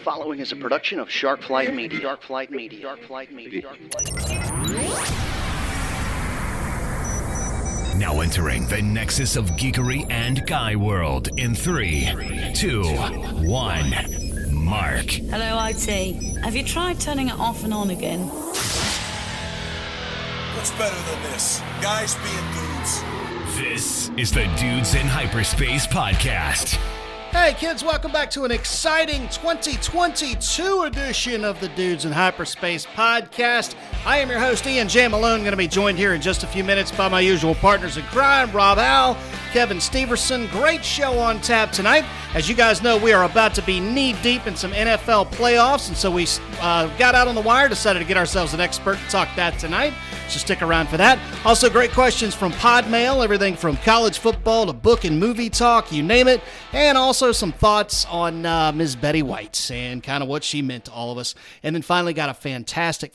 following is a production of Shark Flight Media. Shark Flight Media. Shark Flight Media. Shark Flight Media. Now entering the nexus of geekery and guy world in 3, 2, 1. Mark. Hello, IT. Have you tried turning it off and on again? What's better than this? Guys being dudes. This is the Dudes in Hyperspace podcast. Hey kids, welcome back to an exciting 2022 edition of the Dudes in Hyperspace podcast. I am your host, Ian J. Malone, going to be joined here in just a few minutes by my usual partners in crime, Rob Howell, Kevin Steverson. Great show on tap tonight. As you guys know, we are about to be knee-deep in some NFL playoffs, and so we got out on the wire, decided to get ourselves an expert to talk that tonight. So stick around for that. Also, great questions from Podmail, everything from college football to book and movie talk, you name it. And also some thoughts on Ms. Betty White and kind of what she meant to all of us. And then finally got a fantastic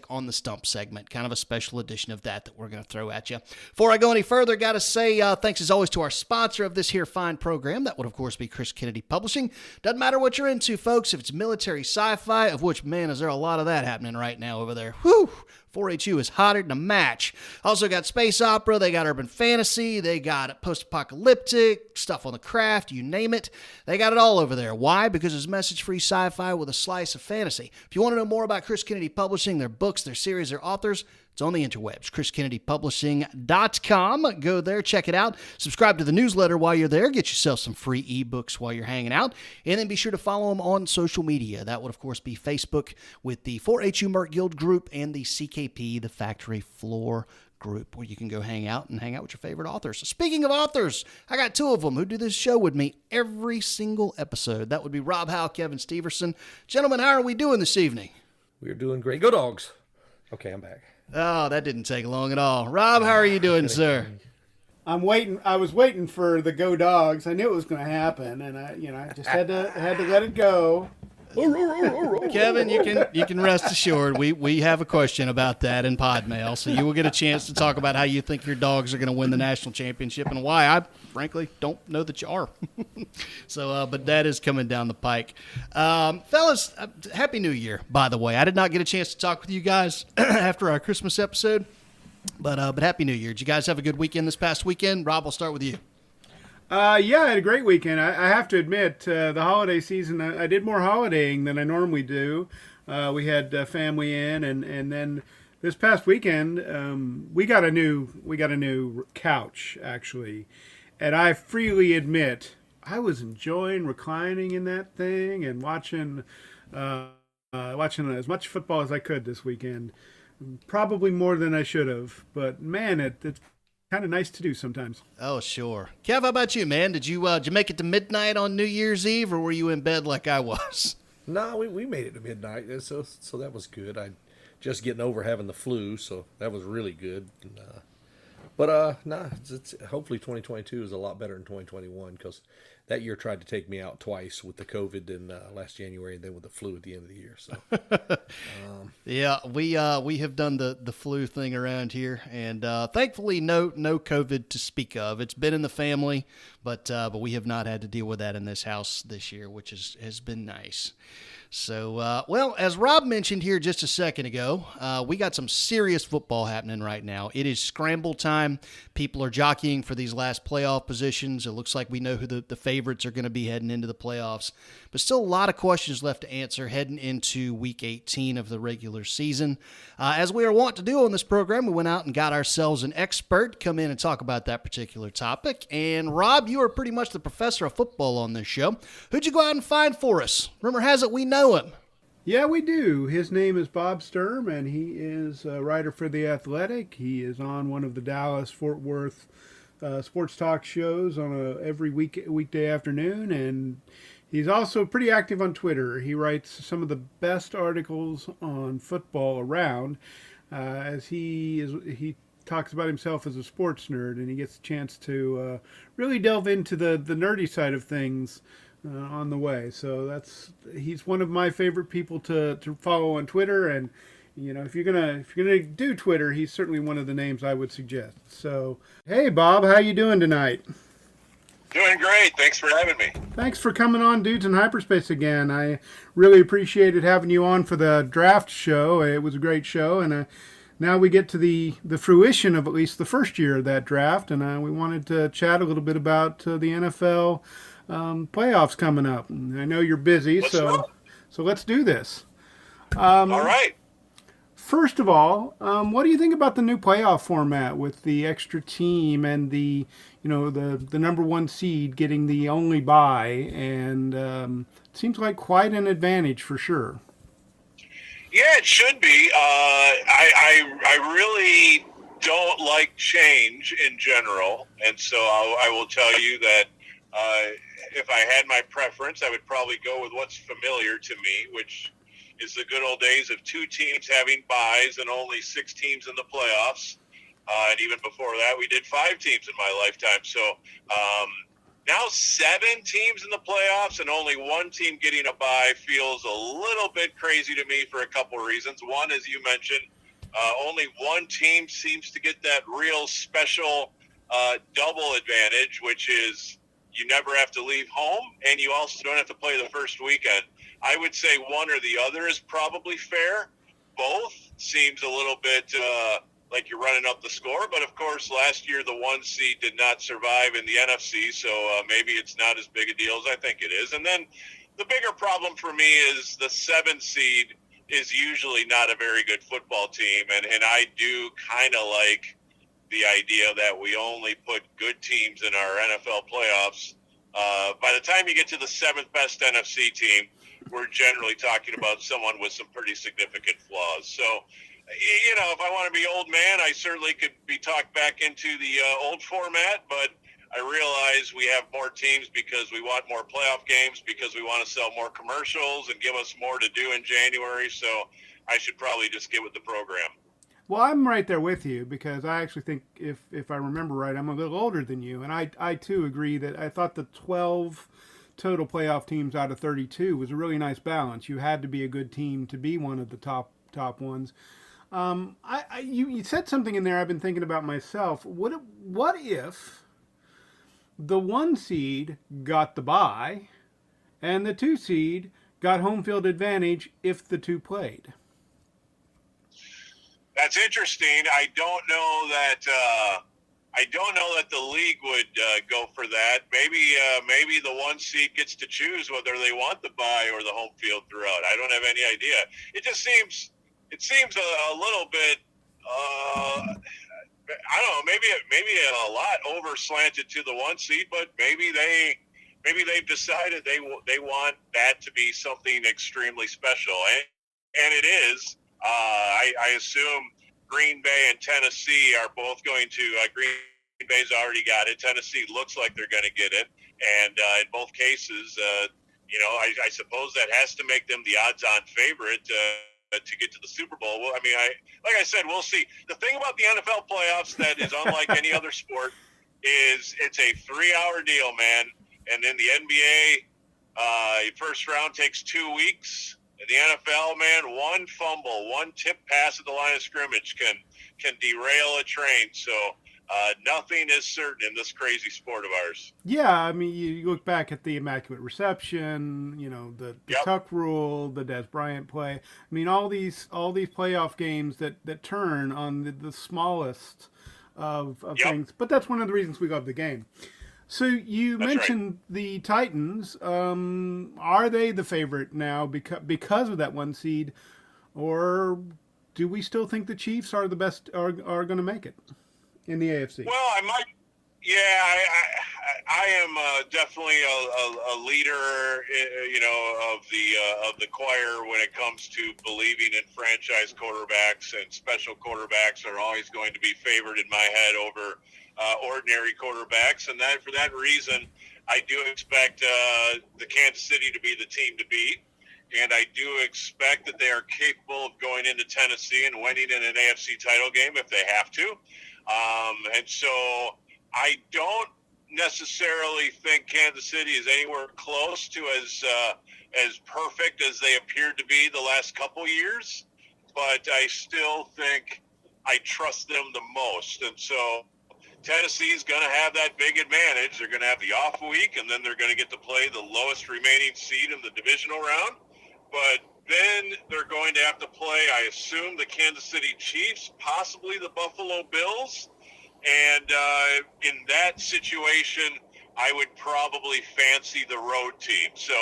on the Stump segment, kind of a special edition of that we're going to throw at you. Before I go any further, got to say thanks as always to our sponsor of this here fine program. That would, of course, be Chris Kennedy Publishing. Doesn't matter what you're into, folks. If it's military sci-fi, of which, man, is there a lot of that happening right now over there. Whew! 4HU is hotter than a match. Also got space opera, they got urban fantasy, they got post-apocalyptic, stuff on the craft, you name it. They got it all over there. Why? Because it's message-free sci-fi with a slice of fantasy. If you want to know more about Chris Kennedy Publishing, their books, their series, their authors, it's on the interwebs, chriskennedypublishing.com. Go there, check it out. Subscribe to the newsletter while you're there. Get yourself some free ebooks while you're hanging out. And then be sure to follow them on social media. That would, of course, be Facebook with the 4HU Merc Guild group and the CKP, the Factory Floor group, where you can go hang out with your favorite authors. So speaking of authors, I got two of them who do this show with me every single episode. That would be Rob Howell, Kevin Steverson. Gentlemen, how are we doing this evening? We're doing great. Go Dogs. Okay, I'm back. Oh, that didn't take long at all. Rob, how are you doing, sir? I'm waiting. I was waiting for the Go Dogs. I knew it was going to happen, and I just had to let it go. Kevin, you can rest assured we have a question about that in Podmail, so you will get a chance to talk about how you think your dogs are going to win the national championship and why. I frankly don't know that you are. So, but that is coming down the pike. Fellas, Happy New Year, by the way. I did not get a chance to talk with you guys after our Christmas episode, but Happy New Year. Did you guys have a good weekend this past weekend? Rob, I'll start with you. Yeah, I had a great weekend. I have to admit, the holiday season, I did more holidaying than I normally do. We had family in, and then this past weekend, we got a new couch actually, and I freely admit I was enjoying reclining in that thing and watching as much football as I could this weekend. Probably more than I should have, but man, it's kind of nice to do sometimes. Oh, sure. Kev, how about you, man? Did you make it to midnight on New Year's Eve, or were you in bed like I was? No, we made it to midnight, so that was good. I just getting over having the flu, so that was really good. But it's hopefully 2022 is a lot better than 2021, because that year tried to take me out twice with the COVID in last January and then with the flu at the end of the year. So, yeah, we have done the flu thing around here, and thankfully no COVID to speak of. It's been in the family, but we have not had to deal with that in this house this year, which has been nice. So, well, as Rob mentioned here just a second ago, we got some serious football happening right now. It is scramble time. People are jockeying for these last playoff positions. It looks like we know who the favorites are going to be heading into the playoffs. But still a lot of questions left to answer heading into Week 18 of the regular season. As we are wont to do on this program, we went out and got ourselves an expert to come in and talk about that particular topic. And Rob, you are pretty much the professor of football on this show. Who'd you go out and find for us? Rumor has it we know him. Yeah, we do. His name is Bob Sturm, and he is a writer for The Athletic. He is on one of the Dallas-Fort Worth sports talk shows on every weekday afternoon, and he's also pretty active on Twitter. He writes some of the best articles on football around, as he talks about himself as a sports nerd, and he gets a chance to really delve into the nerdy side of things on the way. So he's one of my favorite people to follow on Twitter, and if you're gonna do Twitter, he's certainly one of the names I would suggest. So, hey Bob, how you doing tonight? Doing great. Thanks for having me. Thanks for coming on Dudes in Hyperspace again. I really appreciated having you on for the draft show. It was a great show, and now we get to the fruition of at least the first year of that draft, and we wanted to chat a little bit about the NFL playoffs coming up. And I know you're busy, so let's do this. All right. First of all, what do you think about the new playoff format with the extra team and the number one seed getting the only bye, and it seems like quite an advantage for sure. Yeah, it should be. I really don't like change in general, and so I will tell you that if I had my preference, I would probably go with what's familiar to me, which is the good old days of two teams having byes and only 6 teams in the playoffs. And even before that, we did 5 teams in my lifetime. So now 7 teams in the playoffs and only 1 team getting a bye feels a little bit crazy to me for a couple of reasons. One, as you mentioned, only 1 team seems to get that real special double advantage, which is you never have to leave home and you also don't have to play the first weekend. I would say one or the other is probably fair. Both seems a little bit like you're running up the score. But, of course, last year the 1 seed did not survive in the NFC, so maybe it's not as big a deal as I think it is. And then the bigger problem for me is the 7 seed is usually not a very good football team. And I do kind of like the idea that we only put good teams in our NFL playoffs. By the time you get to the 7th best NFC team, we're generally talking about someone with some pretty significant flaws. So, if I want to be old man, I certainly could be talked back into the old format, but I realize we have more teams because we want more playoff games, because we want to sell more commercials and give us more to do in January. So I should probably just get with the program. Well, I'm right there with you because I actually think, if I remember right, I'm a little older than you, and I too agree that I thought the 12 total playoff teams out of 32 was a really nice balance. You had to be a good team to be one of the top ones. You said something in there I've been thinking about myself. What if the 1 seed got the bye and the 2 seed got home field advantage if the 2 played? That's interesting. I don't know that the league would go for that. Maybe the 1 seed gets to choose whether they want the bye or the home field throughout. I don't have any idea. It just seems a little bit. I don't know. Maybe a lot over slanted to the 1 seed, but maybe they've decided they want that to be something extremely special, and it is. I assume Green Bay and Tennessee are both going to. Green Bay's already got it. Tennessee looks like they're going to get it, and in both cases, I suppose that has to make them the odds-on favorite to get to the Super Bowl. Well, like I said, we'll see. The thing about the NFL playoffs that is unlike any other sport is it's a 3-hour deal, man. And then the NBA first round takes 2 weeks. In the NFL, man, 1 fumble, 1 tip pass at the line of scrimmage can derail a train. So nothing is certain in this crazy sport of ours. Yeah, you look back at the Immaculate Reception, the Tuck Rule, the Des Bryant play. All these playoff games that turn on the smallest of things. But that's one of the reasons we love the game. So you mentioned the Titans. Are they the favorite now because of that 1 seed, or do we still think the Chiefs are the best, are going to make it in the AFC? Well, I might. Yeah, I am definitely a leader, of the choir when it comes to believing in franchise quarterbacks, and special quarterbacks are always going to be favored in my head over ordinary quarterbacks, and for that reason, I do expect the Kansas City to be the team to beat, and I do expect that they are capable of going into Tennessee and winning in an AFC title game if they have to, and so I don't necessarily think Kansas City is anywhere close to as perfect as they appeared to be the last couple years, but I still think I trust them the most, and so Tennessee's going to have that big advantage. They're going to have the off week, and then they're going to get to play the lowest remaining seed in the divisional round. But then they're going to have to play, I assume, the Kansas City Chiefs, possibly the Buffalo Bills. And in that situation, I would probably fancy the road team. So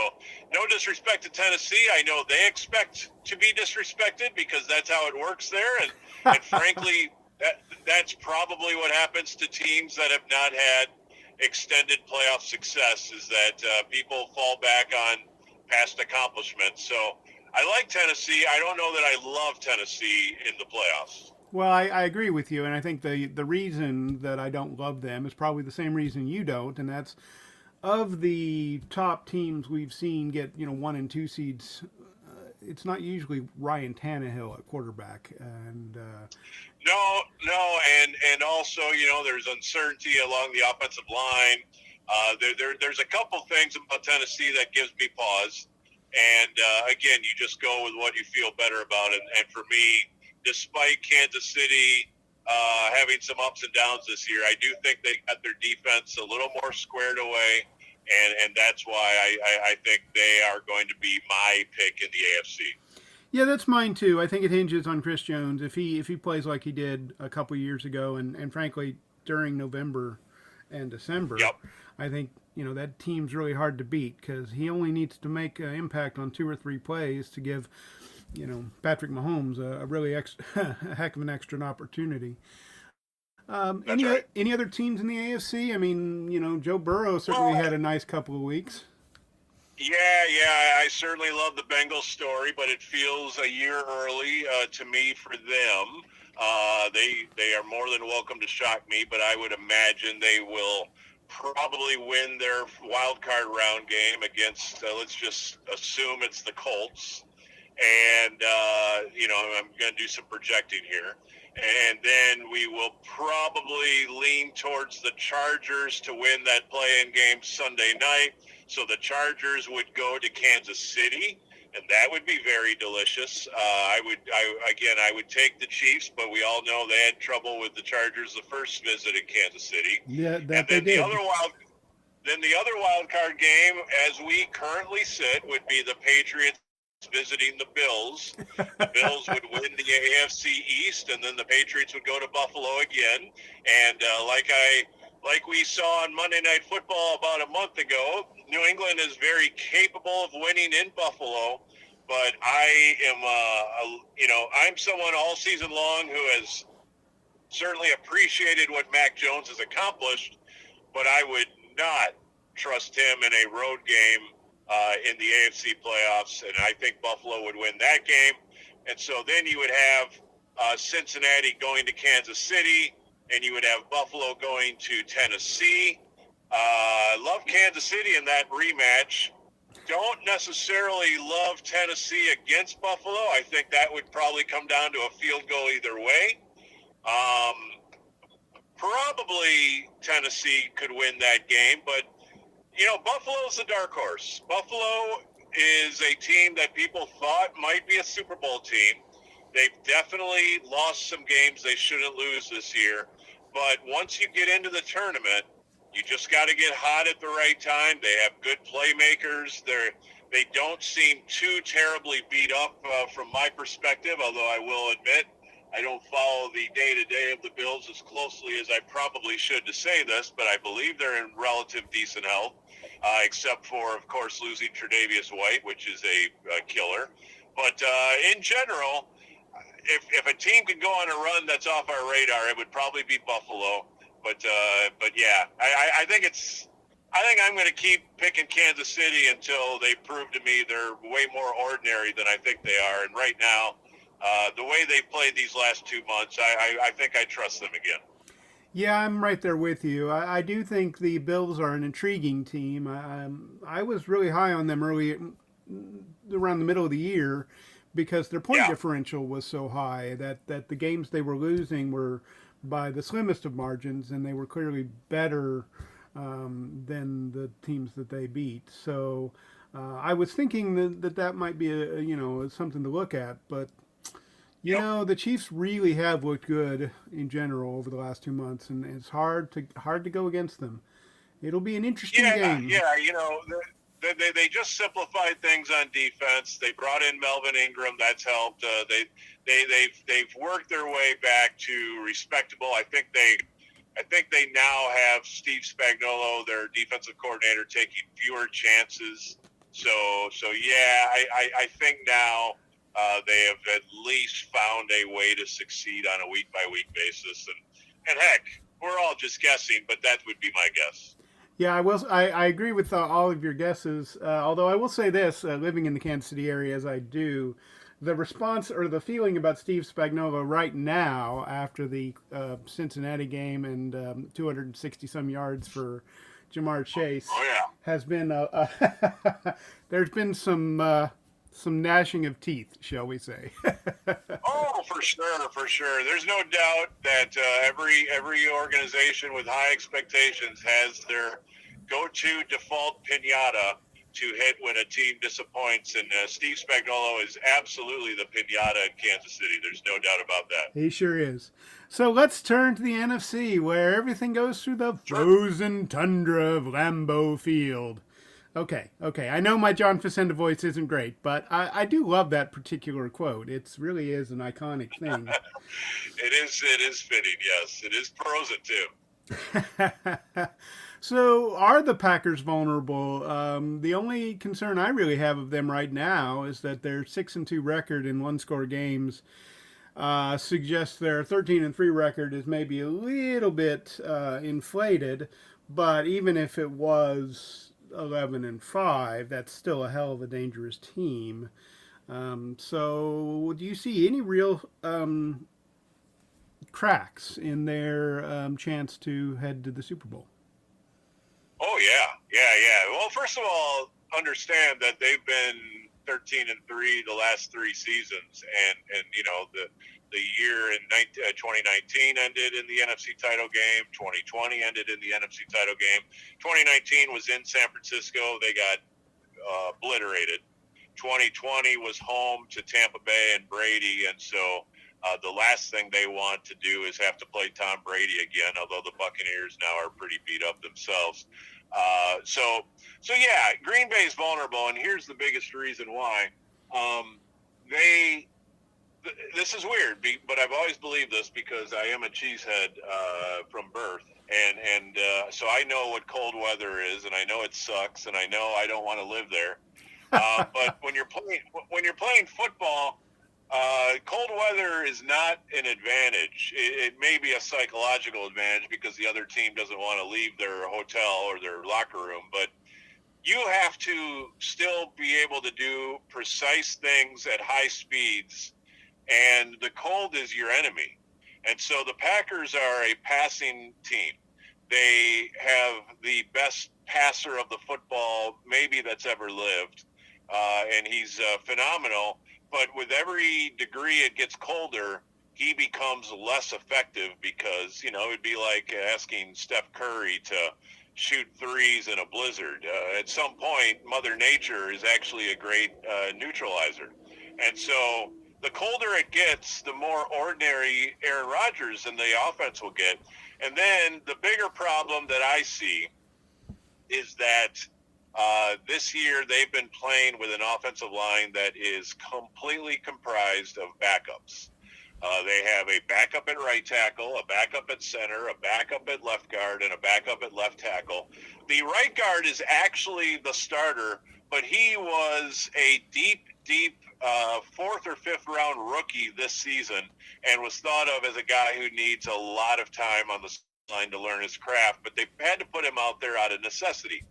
no disrespect to Tennessee. I know they expect to be disrespected because that's how it works there. And frankly, that's probably what happens to teams that have not had extended playoff success, is that people fall back on past accomplishments. So I like Tennessee. I don't know that I love Tennessee in the playoffs. Well, I agree with you, and I think the reason that I don't love them is probably the same reason you don't, and that's of the top teams we've seen get 1 and 2 seeds. It's not usually Ryan Tannehill at quarterback, and no, and also there's uncertainty along the offensive line. There's a couple things about Tennessee that gives me pause, and again, you just go with what you feel better about it. And for me, despite Kansas City having some ups and downs this year, I do think they got their defense a little more squared away, and that's why I think they are going to be my pick in the AFC. Yeah, that's mine too. I think it hinges on Chris Jones. If he plays like he did a couple years ago, and frankly during November and December, yep. I think that team's really hard to beat because he only needs to make an impact on 2 or 3 plays to give Patrick Mahomes a really a heck of an extra opportunity. Any other teams in the AFC? I mean, Joe Burrow certainly had a nice couple of weeks. Yeah, I certainly love the Bengals story, but it feels a year early to me for them. They are more than welcome to shock me, but I would imagine they will probably win their wild card round game against, let's just assume it's the Colts. And, I'm going to do some projecting here. And then we will probably lean towards the Chargers to win that play-in game Sunday night. So the Chargers would go to Kansas City, and that would be very delicious. I would take the Chiefs, but we all know they had trouble with the Chargers the first visit in Kansas City. Yeah, and then they did. The other wild card game, as we currently sit, would be the Patriots visiting the Bills. The Bills would win the AFC East, and then the Patriots would go to Buffalo again. And like we saw on Monday Night Football about a month ago, New England is very capable of winning in Buffalo. But I am, I'm someone all season long who has certainly appreciated what Mac Jones has accomplished, but I would not trust him in a road game in the AFC playoffs, and I think Buffalo would win that game. And so then you would have Cincinnati going to Kansas City, and you would have Buffalo going to Tennessee. Love Kansas City in that rematch. Don't necessarily love Tennessee against Buffalo. I think that would probably come down to a field goal either way. Probably Tennessee could win that game, but Buffalo's a dark horse. Buffalo is a team that people thought might be a Super Bowl team. They've definitely lost some games they shouldn't lose this year. But once you get into the tournament, you just got to get hot at the right time. They have good playmakers. They don't seem too terribly beat up from my perspective, although I will admit I don't follow the day-to-day of the Bills as closely as I probably should to say this, but I believe they're in relative decent health, except for, of course, losing Tre'Davious White, which is a killer. But in general, if a team could go on a run that's off our radar, it would probably be Buffalo. But yeah, I think I'm going to keep picking Kansas City until they prove to me they're way more ordinary than I think they are. And right now, the way they've played these last 2 months, I think I trust them again. Yeah, I'm right there with you. I do think the Bills are an intriguing team. I was really high on them early, around the middle of the year, because their point differential was so high that the games they were losing were by the slimmest of margins, and they were clearly better than the teams that they beat. So I was thinking that might be something to look at, but You know, the Chiefs really have looked good in general over the last 2 months, and it's hard to go against them. It'll be an interesting game. Yeah, you know, they just simplified things on defense. They brought in Melvin Ingram. That's helped. They've worked their way back to respectable. I think they now have Steve Spagnuolo, their defensive coordinator, taking fewer chances. So yeah, I think now they have at least found a way to succeed on a week-by-week basis. And heck, we're all just guessing, but that would be my guess. Yeah, I agree with all of your guesses. Although I will say this, living in the Kansas City area as I do, the response or the feeling about Steve Spagnuolo right now after the Cincinnati game and 260 some yards for Jamar Chase has been there's been some gnashing of teeth, shall we say? Oh, for sure. There's no doubt that every organization with high expectations has their go-to default piñata to hit when a team disappoints, and Steve Spagnuolo is absolutely the piñata in Kansas City. There's no doubt about that. He sure is. So let's turn to the NFC, where everything goes through the frozen tundra of Lambeau Field. Okay. I know my John Facenda voice isn't great, but I do love that particular quote. It really is an iconic thing. It is fitting, yes. It is frozen, too. So are the Packers vulnerable? The only concern I really have of them right now is that their 6-2 record in one-score games suggests their 13-3 record is maybe a little bit inflated. But even if it was 11-5, that's still a hell of a dangerous team. So do you see any real cracks in their chance to head to the Super Bowl? Oh, yeah. Well, first of all, understand that they've been 13-3 the last 3 seasons, and you know, the year in 2019 ended in the NFC title game. 2020 ended in the NFC title game. 2019 was in San Francisco. They got obliterated. 2020 was home to Tampa Bay and Brady, and so the last thing they want to do is have to play Tom Brady again, although the Buccaneers now are pretty beat up themselves. So yeah, Green Bay's vulnerable, and here's the biggest reason why. This is weird, but I've always believed this because I am a cheesehead from birth, and so I know what cold weather is, and I know it sucks, and I know I don't want to live there. But when you're playing football, cold weather is not an advantage. It may be a psychological advantage because the other team doesn't want to leave their hotel or their locker room, but you have to still be able to do precise things at high speeds, and the cold is your enemy. And so the Packers are a passing team. They have the best passer of the football maybe that's ever lived, and he's phenomenal. But with every degree it gets colder, he becomes less effective because, you know, it'd be like asking Steph Curry to shoot threes in a blizzard. At some point, Mother Nature is actually a great neutralizer. And so the colder it gets, the more ordinary Aaron Rodgers and the offense will get. And then the bigger problem that I see is that this year they've been playing with an offensive line that is completely comprised of backups. They have a backup at right tackle, a backup at center, a backup at left guard, and a backup at left tackle. The right guard is actually the starter, but he was a deep 4th or 5th round rookie this season and was thought of as a guy who needs a lot of time on the line to learn his craft, but they had to put him out there out of necessity.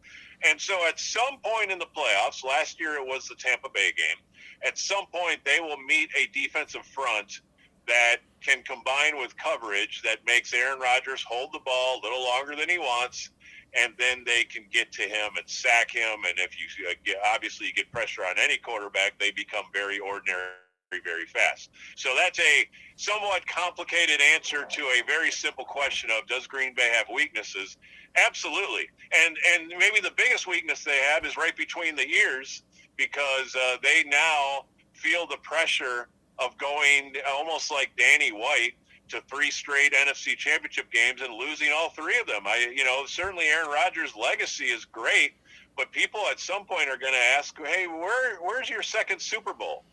And so at some point in the playoffs, last year it was the Tampa Bay game, at some point they will meet a defensive front that can combine with coverage that makes Aaron Rodgers hold the ball a little longer than he wants, and then they can get to him and sack him. And if you obviously get pressure on any quarterback, they become very ordinary very fast. So that's a somewhat complicated answer to a very simple question of, does Green Bay have weaknesses? Absolutely. And maybe the biggest weakness they have is right between the ears, because they now feel the pressure of going almost like Danny White to 3 straight NFC Championship games and losing all 3 of them. Certainly Aaron Rodgers' legacy is great, but people at some point are going to ask, hey, where's your second Super Bowl?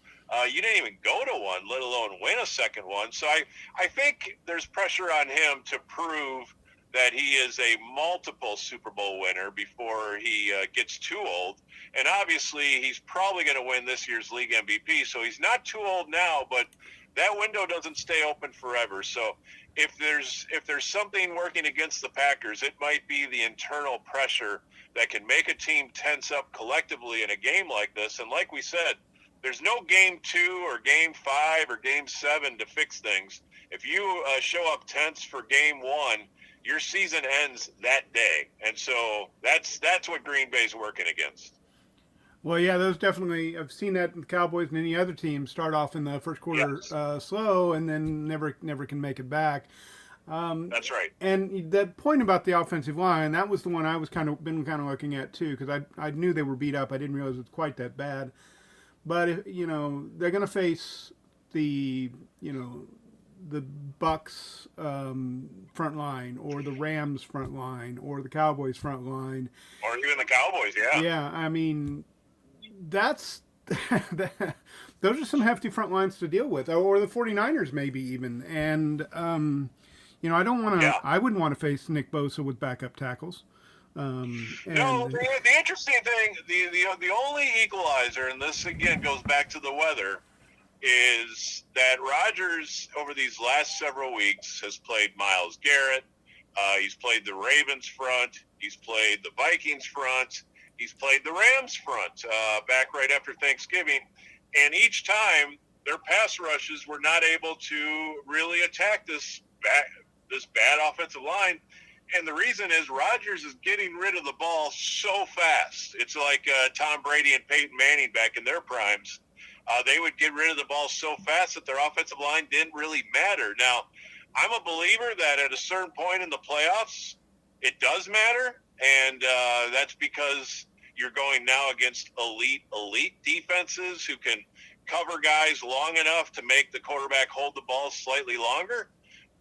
You didn't even go to one, let alone win a second one. So I think there's pressure on him to prove that he is a multiple Super Bowl winner before he gets too old. And obviously, he's probably going to win this year's league MVP, so he's not too old now, but that window doesn't stay open forever. So if there's something working against the Packers, it might be the internal pressure that can make a team tense up collectively in a game like this. And like we said, there's no game 2 or game 5 or game 7 to fix things. If you show up tense for game 1, your season ends that day. And so that's what Green Bay's working against. Well, yeah, those definitely. I've seen that in the Cowboys and any other team start off in the first quarter slow and then never can make it back. That's right. And that point about the offensive line, that was the one I was kind of looking at too, because I knew they were beat up. I didn't realize it was quite that bad. But if, they're going to face the Bucks front line, or the Rams front line, or the Cowboys front line, or even the Cowboys. Yeah. Yeah, I mean, that's those are some hefty front lines to deal with, or the 49ers maybe even. And I don't want to. I wouldn't want to face Nick Bosa with backup tackles. No, the interesting thing, the only equalizer, and this again goes back to the weather, is that Rodgers over these last several weeks has played Myles Garrett. He's played the Ravens front. He's played the Vikings front. He's played the Rams front back right after Thanksgiving. And each time, their pass rushes were not able to really attack this bad offensive line. And the reason is Rodgers is getting rid of the ball so fast. It's like Tom Brady and Peyton Manning back in their primes. They would get rid of the ball so fast that their offensive line didn't really matter. Now, I'm a believer that at a certain point in the playoffs, it does matter. And that's because you're going now against elite defenses who can cover guys long enough to make the quarterback hold the ball slightly longer.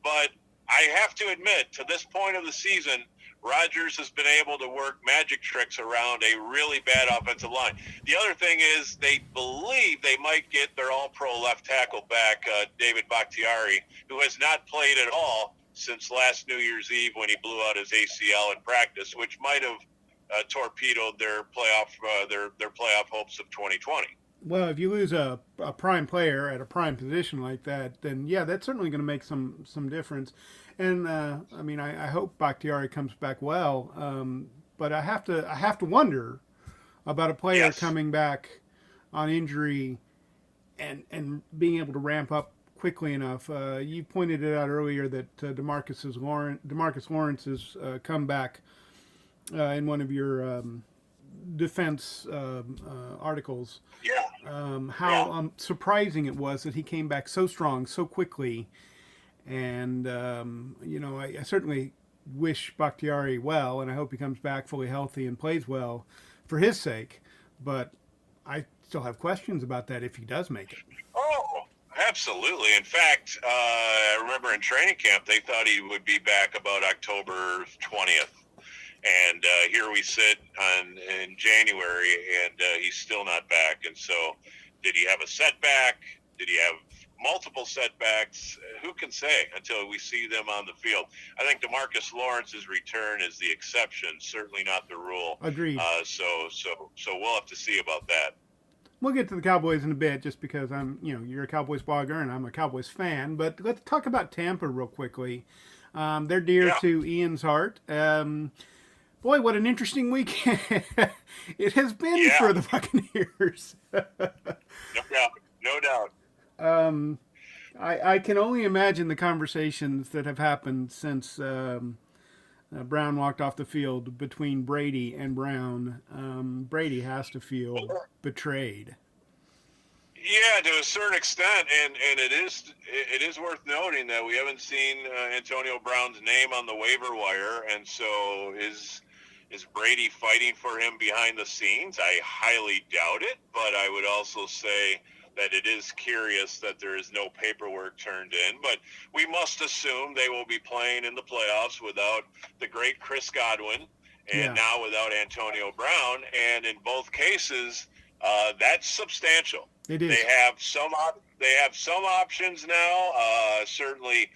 But I have to admit, to this point of the season, Rodgers has been able to work magic tricks around a really bad offensive line. The other thing is they believe they might get their all-pro left tackle back, David Bakhtiari, who has not played at all since last New Year's Eve when he blew out his ACL in practice, which might have torpedoed their playoff hopes of 2020. Well, if you lose a prime player at a prime position like that, then yeah, that's certainly going to make some difference. And I hope Bakhtiari comes back well. But I have to wonder about a player coming back on injury and being able to ramp up quickly enough. You pointed it out earlier that Demarcus Lawrence has come back in one of your defense articles. How surprising it was that he came back so strong so quickly. And I certainly wish Bakhtiari well, and I hope he comes back fully healthy and plays well for his sake. But I still have questions about that if he does make it. Oh, absolutely. In fact, I remember in training camp they thought he would be back about October 20th. And here we sit in January, and he's still not back. And so did he have a setback? Did he have multiple setbacks? Who can say until we see them on the field? I think Demarcus Lawrence's return is the exception, certainly not the rule. Agreed. So we'll have to see about that. We'll get to the Cowboys in a bit, just because you're a Cowboys blogger and I'm a Cowboys fan. But let's talk about Tampa real quickly. They're dear to Ian's heart. Boy, what an interesting weekend it has been for the Buccaneers. No doubt. I can only imagine the conversations that have happened since Brown walked off the field between Brady and Brown. Brady has to feel betrayed. Yeah, to a certain extent, and it is worth noting that we haven't seen Antonio Brown's name on the waiver wire, and so is Brady fighting for him behind the scenes? I highly doubt it, but I would also say that it is curious that there is no paperwork turned in. But we must assume they will be playing in the playoffs without the great Chris Godwin and now without Antonio Brown. And in both cases, that's substantial. It is. They have some options now. Certainly,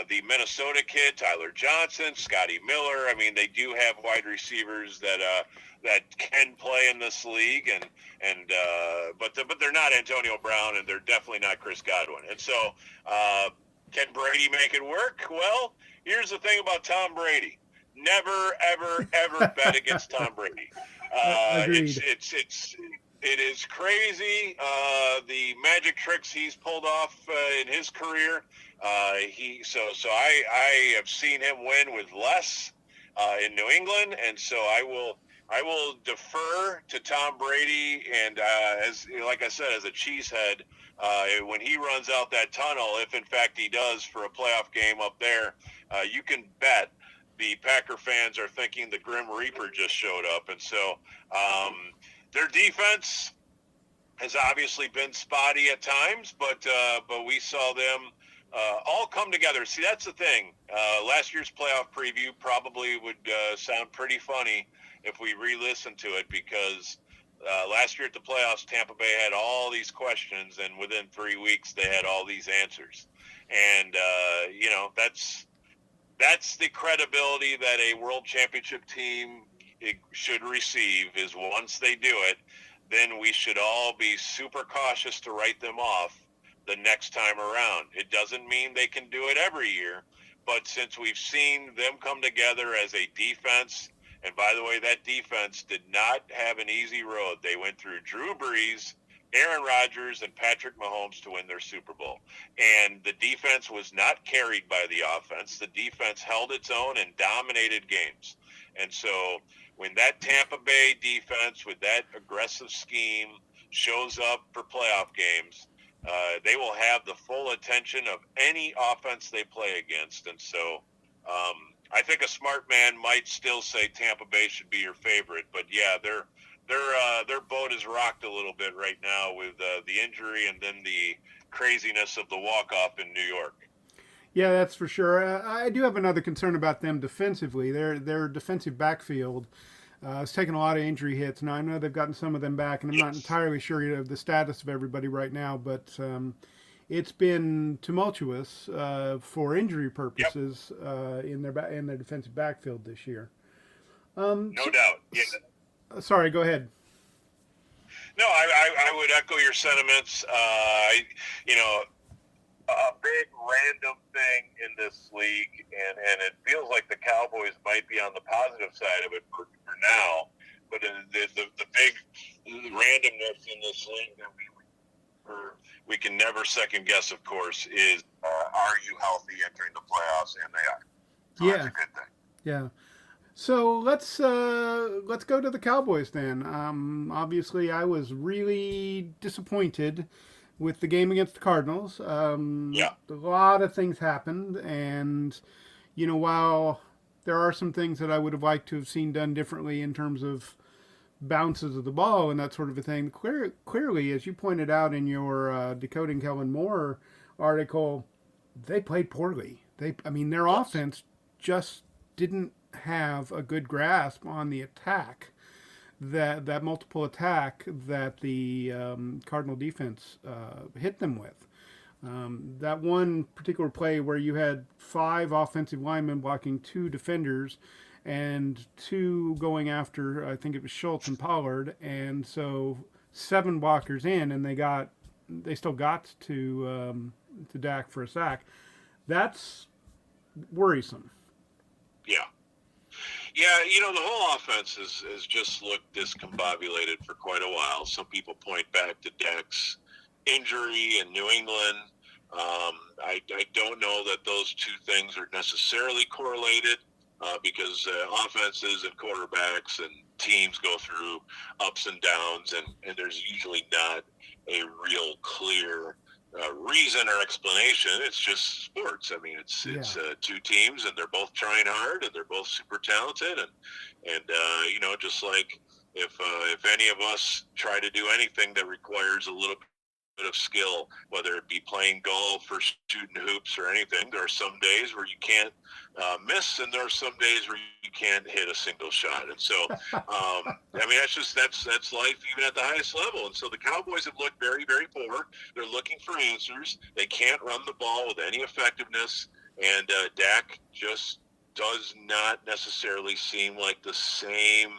the Minnesota kid, Tyler Johnson, Scotty Miller. I mean, they do have wide receivers that can play in this league, but they're not Antonio Brown, and they're definitely not Chris Godwin. And so, can Brady make it work? Well, here's the thing about Tom Brady: never, ever, ever bet against Tom Brady. Agreed. It is crazy, the magic tricks he's pulled off in his career. I have seen him win with less in New England, and so I will defer to Tom Brady. And like I said, as a cheesehead, when he runs out that tunnel, if in fact he does for a playoff game up there, you can bet the Packer fans are thinking the Grim Reaper just showed up, and so. Their defense has obviously been spotty at times, but we saw them all come together. See, that's the thing. Last year's playoff preview probably would sound pretty funny if we re-listened to it, because last year at the playoffs, Tampa Bay had all these questions, and within 3 weeks they had all these answers. And that's the credibility that a world championship team should receive, is once they do it, then we should all be super cautious to write them off the next time around. It doesn't mean they can do it every year, but since we've seen them come together as a defense, and by the way, that defense did not have an easy road. They went through Drew Brees, Aaron Rodgers, and Patrick Mahomes to win their Super Bowl. And the defense was not carried by the offense. The defense held its own and dominated games. And so when that Tampa Bay defense with that aggressive scheme shows up for playoff games, they will have the full attention of any offense they play against. And so I think a smart man might still say Tampa Bay should be your favorite. But yeah, their boat is rocked a little bit right now with the injury and then the craziness of the walk-off in New York. Yeah, that's for sure. I do have another concern about them defensively. Their defensive backfield has taken a lot of injury hits. Now, I know they've gotten some of them back, and I'm not entirely sure of the status of everybody right now, but it's been tumultuous for injury purposes in their defensive backfield this year. No doubt. Yeah. Sorry, go ahead. No, I would echo your sentiments. A big random thing in this league, and it feels like the Cowboys might be on the positive side of it for now. But the big randomness in this league that we can never second guess, of course, is are you healthy entering the playoffs? And they are. So that's a good thing. Yeah. So let's go to the Cowboys then. Obviously, I was really disappointed with the game against the Cardinals. A lot of things happened, and while there are some things that I would have liked to have seen done differently in terms of bounces of the ball and that sort of a thing, clearly, as you pointed out in your Decoding Kellen Moore article, they played poorly. Their offense just didn't have a good grasp on the attack, that multiple attack that the Cardinal defense hit them with. That one particular play where you had 5 offensive linemen blocking 2 defenders and 2 going after, I think it was Schultz and Pollard, and so 7 blockers in, and they still got to Dak for a sack. That's worrisome. Yeah. Yeah, the whole offense has just looked discombobulated for quite a while. Some people point back to Dak's injury in New England. I don't know that those two things are necessarily correlated because offenses and quarterbacks and teams go through ups and downs, and there's usually not a real clear reason or explanation. It's just sports. It's 2 teams, and they're both trying hard, and they're both super talented, and just like if any of us try to do anything that requires a little of skill, whether it be playing golf or shooting hoops or anything. There are some days where you can't miss, and there are some days where you can't hit a single shot. And so, I mean, that's life even at the highest level. And so the Cowboys have looked very, very poor. They're looking for answers. They can't run the ball with any effectiveness, and Dak just does not necessarily seem like the same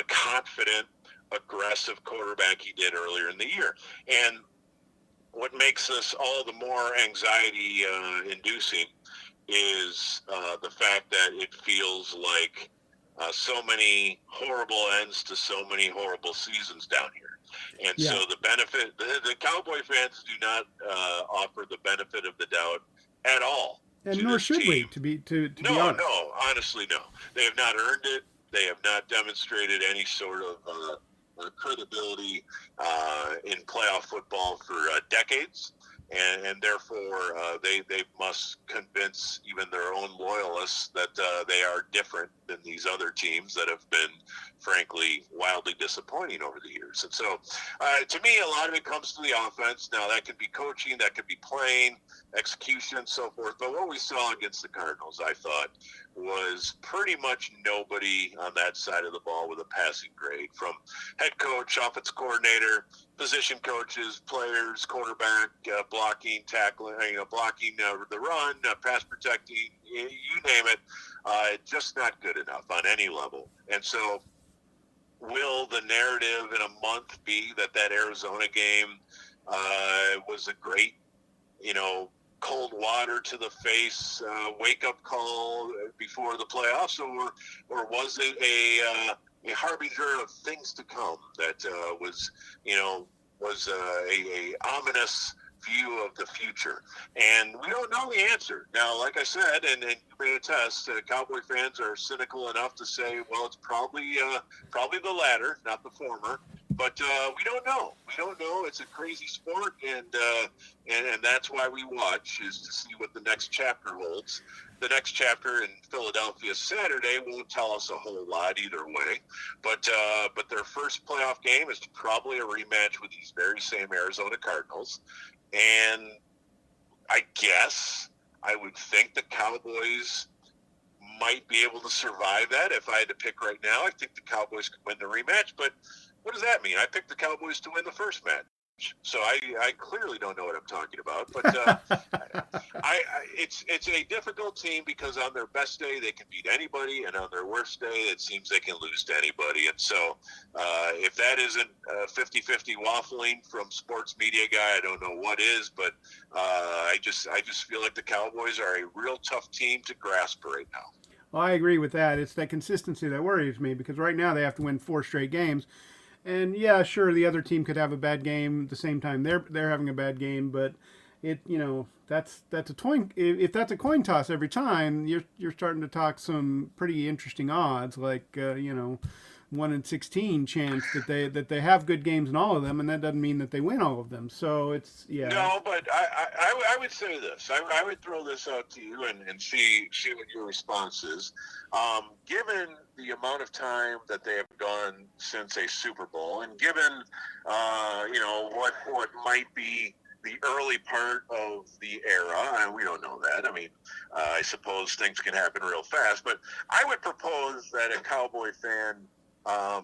confident, aggressive quarterback he did earlier in the year. And what makes this all the more anxiety inducing is the fact that it feels like so many horrible ends to so many horrible seasons down here. And so the benefit, the Cowboy fans do not offer the benefit of the doubt at all. And nor should we, to be honest. No, honestly, no. They have not earned it. They have not demonstrated any sort of credibility in playoff football for decades, and therefore they must convince even their own loyalists that they are different than these other teams that have been, frankly, wildly disappointing over the years. And so, to me, a lot of it comes to the offense. Now, that could be coaching, that could be playing, execution, and so forth. But what we saw against the Cardinals, I thought, was pretty much nobody on that side of the ball with a passing grade, from head coach, offensive coordinator, position coaches, players, quarterback, blocking, tackling, blocking the run, pass protecting, you name it. Just not good enough on any level. And so will the narrative in a month be that Arizona game was a great, cold water to the face wake-up call before the playoffs, or was it a harbinger of things to come that was a ominous view of the future? And we don't know the answer. Now, like I said, and you may attest, Cowboy fans are cynical enough to say, well, it's probably the latter, not the former. But we don't know. We don't know. It's a crazy sport, and that's why we watch, is to see what the next chapter holds. The next chapter in Philadelphia Saturday won't tell us a whole lot either way. But their first playoff game is probably a rematch with these very same Arizona Cardinals. And I guess I would think the Cowboys might be able to survive that. If I had to pick right now, I think the Cowboys could win the rematch. But what does that mean? I picked the Cowboys to win the first match. So I clearly don't know what I'm talking about. But it's a difficult team because on their best day they can beat anybody, and on their worst day it seems they can lose to anybody. And so if that isn't 50-50 waffling from sports media guy, I don't know what is. But I just feel like the Cowboys are a real tough team to grasp right now. Well, I agree with that. It's that consistency that worries me, because right now they have to win 4 straight games. And yeah, sure, the other team could have a bad game at the same time they're having a bad game, but that's a coin. If that's a coin toss every time, you're starting to talk some pretty interesting odds, like 1 in 16 chance that they have good games in all of them, and that doesn't mean that they win all of them. So it's No, but I would say this. I would throw this out to you and see what your response is. Given the amount of time that they have gone since a Super Bowl, and given what might be the early part of the era, and we don't know that. I mean, I suppose things can happen real fast, but I would propose that a Cowboy fan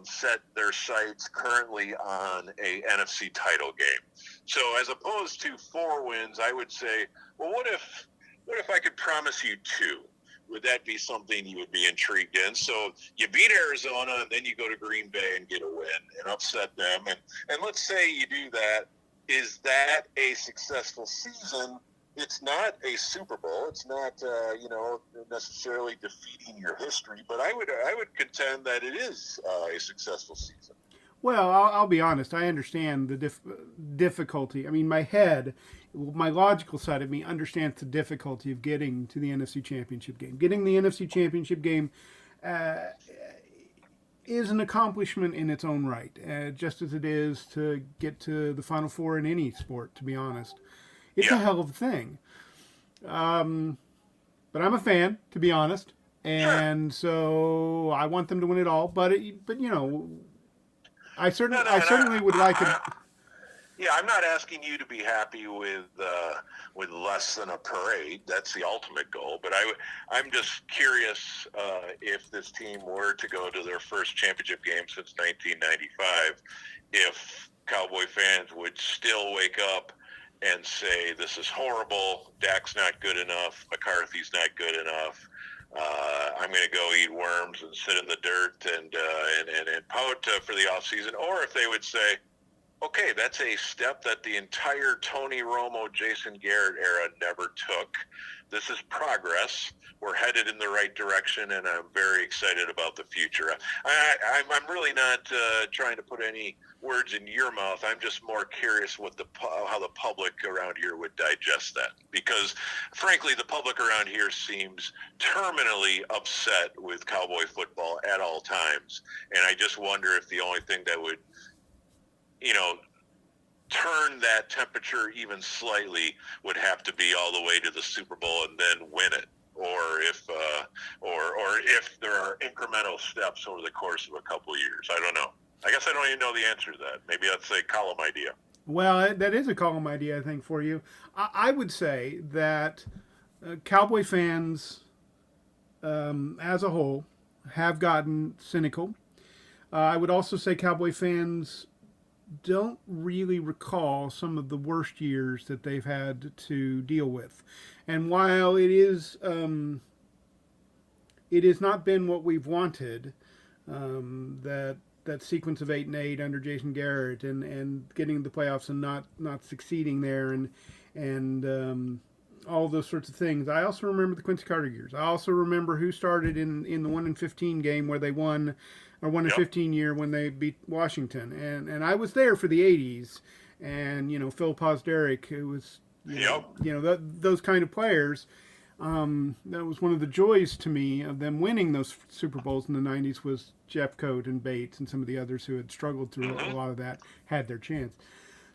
set their sights currently on a NFC title game. So as opposed to 4 wins, I would say, well, what if I could promise you 2? Would that be something you would be intrigued in? So you beat Arizona, and then you go to Green Bay and get a win and upset them. And let's say you do that. Is that a successful season? It's not a Super Bowl. It's not, necessarily defeating your history. But I would contend that it is a successful season. Well, I'll be honest. I understand the difficulty. I mean, my logical side of me understands the difficulty of getting to the NFC Championship game. Getting the NFC Championship game is an accomplishment in its own right, just as it is to get to the Final Four in any sport, to be honest. It's a hell of a thing. But I'm a fan, to be honest, and so I want them to win it all. But I certainly would like it. Yeah, I'm not asking you to be happy with less than a parade. That's the ultimate goal. But I'm just curious if this team were to go to their first championship game since 1995, if Cowboy fans would still wake up and say, this is horrible, Dak's not good enough, McCarthy's not good enough, I'm going to go eat worms and sit in the dirt and pout for the offseason, or if they would say, okay, that's a step that the entire Tony Romo, Jason Garrett era never took. This is progress. We're headed in the right direction, and I'm very excited about the future. I'm really not trying to put any words in your mouth. I'm just more curious how the public around here would digest that. Because, frankly, the public around here seems terminally upset with Cowboy football at all times. And I just wonder if the only thing that would turn that temperature even slightly would have to be all the way to the Super Bowl and then win it, or if there are incremental steps over the course of a couple of years. I don't know. I guess I don't even know the answer to that. Maybe that's a column idea. Well, that is a column idea, I think, for you. I would say that Cowboy fans, as a whole, have gotten cynical. I would also say Cowboy fans don't really recall some of the worst years that they've had to deal with. And while it has not been what we've wanted, that sequence of 8-8 under Jason Garrett and getting the playoffs and not succeeding there and all those sorts of things. I also remember the Quincy Carter years. I also remember who started in the 1-15 game where they won, or 1-15 year when they beat Washington. And I was there for the 80s, and Phil Posderick, who was those kind of players. That was one of the joys to me of them winning those Super Bowls in the 90s was Jeff Coat and Bates and some of the others who had struggled through a lot of that had their chance.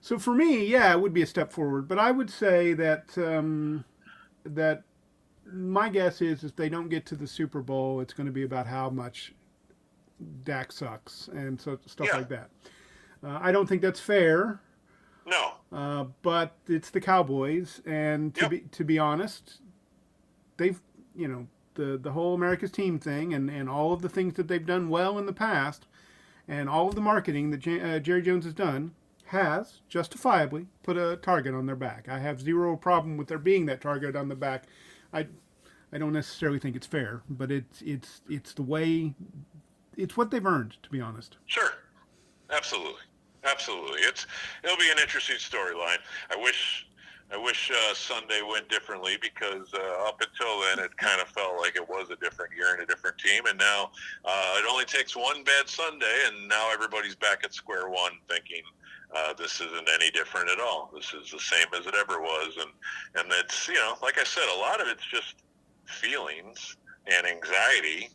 So for me, yeah, it would be a step forward. But I would say that that my guess is if they don't get to the Super Bowl, it's going to be about how much Dak sucks and stuff like that. I don't think that's fair. No. But it's the Cowboys, and to be honest, they've the whole America's Team thing and all of the things that they've done well in the past, and all of the marketing that Jerry Jones has done has justifiably put a target on their back. I have zero problem with there being that target on the back. I don't necessarily think it's fair, but it's the way, it's what they've earned, to be honest. Sure, absolutely. It'll be an interesting storyline. I wish Sunday went differently, because up until then it kind of felt like it was a different year and a different team, and now it only takes one bad Sunday, and now everybody's back at square one thinking this isn't any different at all. This is the same as it ever was, and that's like I said, a lot of it's just feelings and anxiety,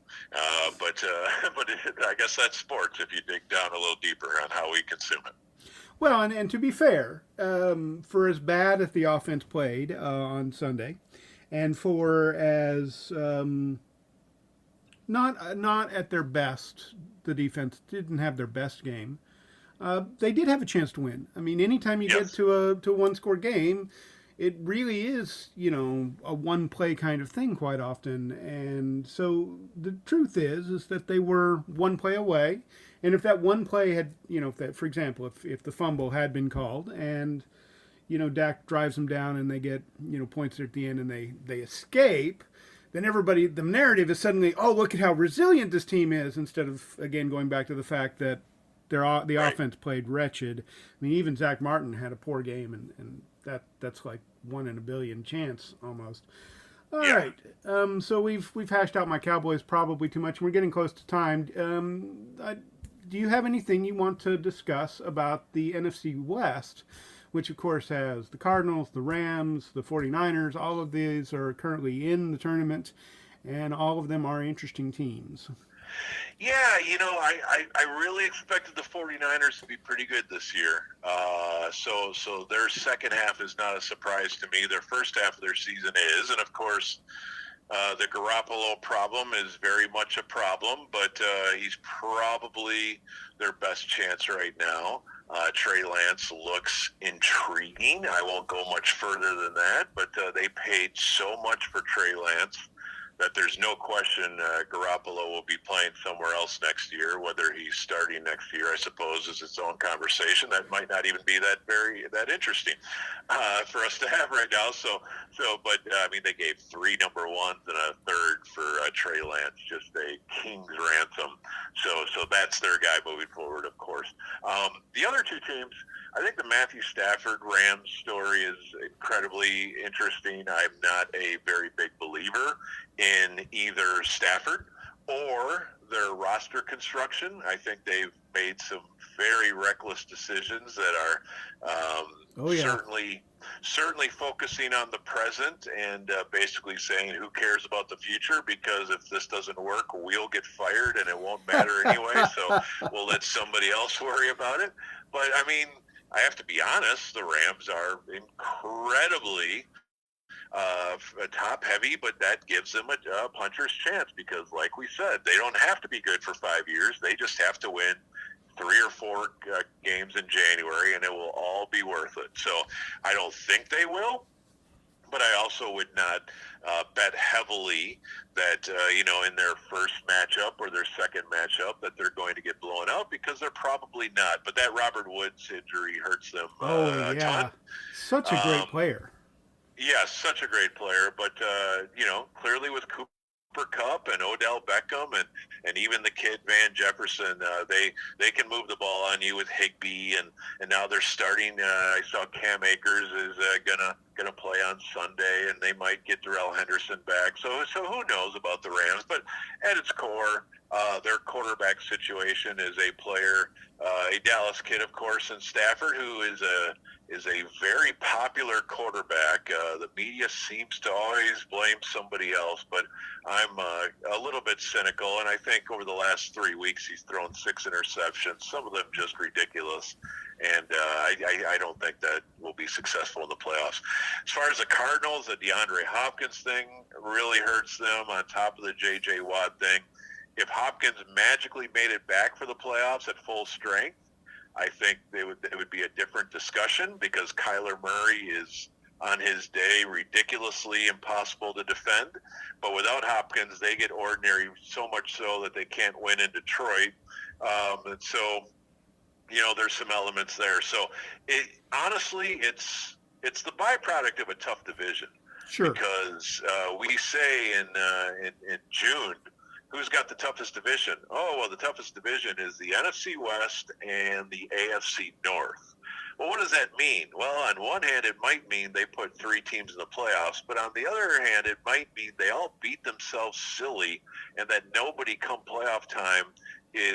but I guess that's sports if you dig down a little deeper on how we consume it. Well, and to be fair, for as bad as the offense played on Sunday, and for as not at their best, the defense didn't have their best game. They did have a chance to win. I mean, anytime you get to a one-score game, it really is, a one-play kind of thing quite often. And so the truth is that they were one play away. And if that one play had, for example, if the fumble had been called and, Dak drives them down and they get, points at the end and they escape, then the narrative is suddenly, oh, look at how resilient this team is, instead of, again, going back to the fact that the offense played wretched. I mean, even Zach Martin had a poor game, and that's like 1 in a billion chance almost. All right. So we've hashed out my Cowboys probably too much. We're getting close to time. Do you have anything you want to discuss about the NFC West, which of course has the Cardinals, the Rams, the 49ers? All of these are currently in the tournament, and all of them are interesting teams. Yeah, I really expected the 49ers to be pretty good this year. So their second half is not a surprise to me. Their first half of their season is, and of course, the Garoppolo problem is very much a problem, but he's probably their best chance right now. Trey Lance looks intriguing. I won't go much further than that, but they paid so much for Trey Lance that there's no question Garoppolo will be playing somewhere else next year. Whether he's starting next year, I suppose, is its own conversation. That might not even be that interesting for us to have right now. But I mean, they gave 3 number 1s and a third for Trey Lance, just a king's ransom. So that's their guy moving forward, of course. The other 2 teams, I think the Matthew Stafford Rams story is incredibly interesting. I'm not a very big believer in either Stafford or their roster construction. I think they've made some very reckless decisions that are certainly focusing on the present and basically saying, who cares about the future, because if this doesn't work, we'll get fired and it won't matter anyway, so we'll let somebody else worry about it. But I mean, I have to be honest, the Rams are incredibly top heavy, but that gives them a puncher's chance, because like we said, they don't have to be good for 5 years. They just have to win 3 or 4 games in January, and it will all be worth it. So I don't think they will, but I also would not bet heavily that, in their first matchup or their second matchup that they're going to get blown out, because they're probably not. But that Robert Woods injury hurts them a ton. Such a great player. Yes, such a great player. But, clearly with Cooper Kupp and Odell Beckham and even the kid Van Jefferson, they can move the ball on you with Higbee, and now they're starting. I saw Cam Akers is gonna play on Sunday, and they might get Darrell Henderson back. So who knows about the Rams? But at its core, their quarterback situation is a player, a Dallas kid, of course, and Stafford, who is a very popular quarterback. The media seems to always blame somebody else, but I'm a little bit cynical, and I think over the last 3 weeks he's thrown 6 interceptions, some of them just ridiculous, and I don't think that will be successful in the playoffs. As far as the Cardinals, the DeAndre Hopkins thing really hurts them, on top of the J.J. Watt thing. If Hopkins magically made it back for the playoffs at full strength, I think it would be a different discussion, because Kyler Murray is, on his day, ridiculously impossible to defend. But without Hopkins, they get ordinary, so much so that they can't win in Detroit. And so, there's some elements there. So, honestly, it's the byproduct of a tough division. Sure. Because we say in June, who's got the toughest division? Oh, well, the toughest division is the NFC West and the AFC North. Well, what does that mean? Well, on one hand, it might mean they put 3 teams in the playoffs, but on the other hand, it might mean they all beat themselves silly, and that nobody come playoff time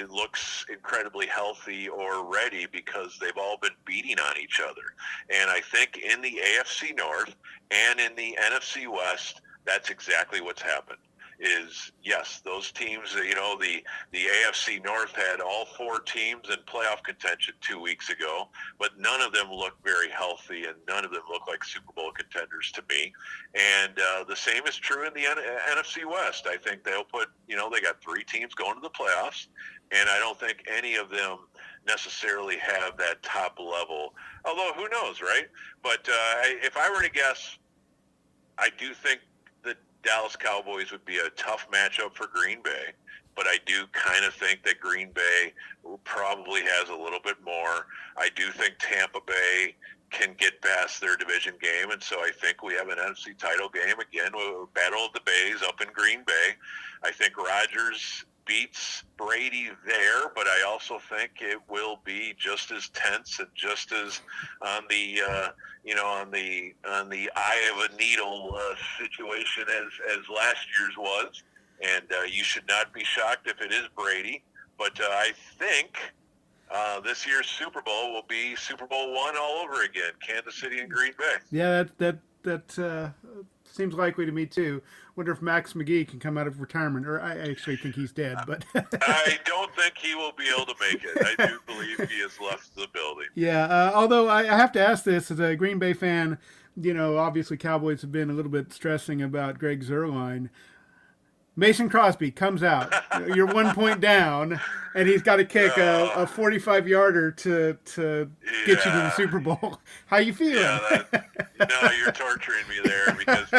looks incredibly healthy or ready, because they've all been beating on each other. And I think in the AFC North and in the NFC West, that's exactly what's happened. Is, yes, those teams, the AFC North had all 4 teams in playoff contention 2 weeks ago, but none of them look very healthy, and none of them look like Super Bowl contenders to me. And the same is true in the NFC West. I think they'll put, they got 3 teams going to the playoffs, and I don't think any of them necessarily have that top level. Although, who knows, right? But if I were to guess, I do think the Dallas Cowboys would be a tough matchup for Green Bay, but I do kind of think that Green Bay probably has a little bit more. I do think Tampa Bay can get past their division game, and so I think we have an NFC title game again, Battle of the Bays up in Green Bay. I think Rodgers beats Brady there, but I also think it will be just as tense and just as on the on the eye of a needle situation as last year's was. And you should not be shocked if it is Brady. But I think this year's Super Bowl will be Super Bowl I all over again, Kansas City and Green Bay. Yeah, that seems likely to me too. Wonder if Max McGee can come out of retirement, or I actually think he's dead. But I don't think he will be able to make it. I do believe he has left the building. Yeah, although I have to ask this as a Green Bay fan, obviously Cowboys have been a little bit stressing about Greg Zuerlein. Mason Crosby comes out. You're 1 point down, and he's got to kick a 45-yarder to get you to the Super Bowl. How you feeling? Yeah, no, you're torturing me there because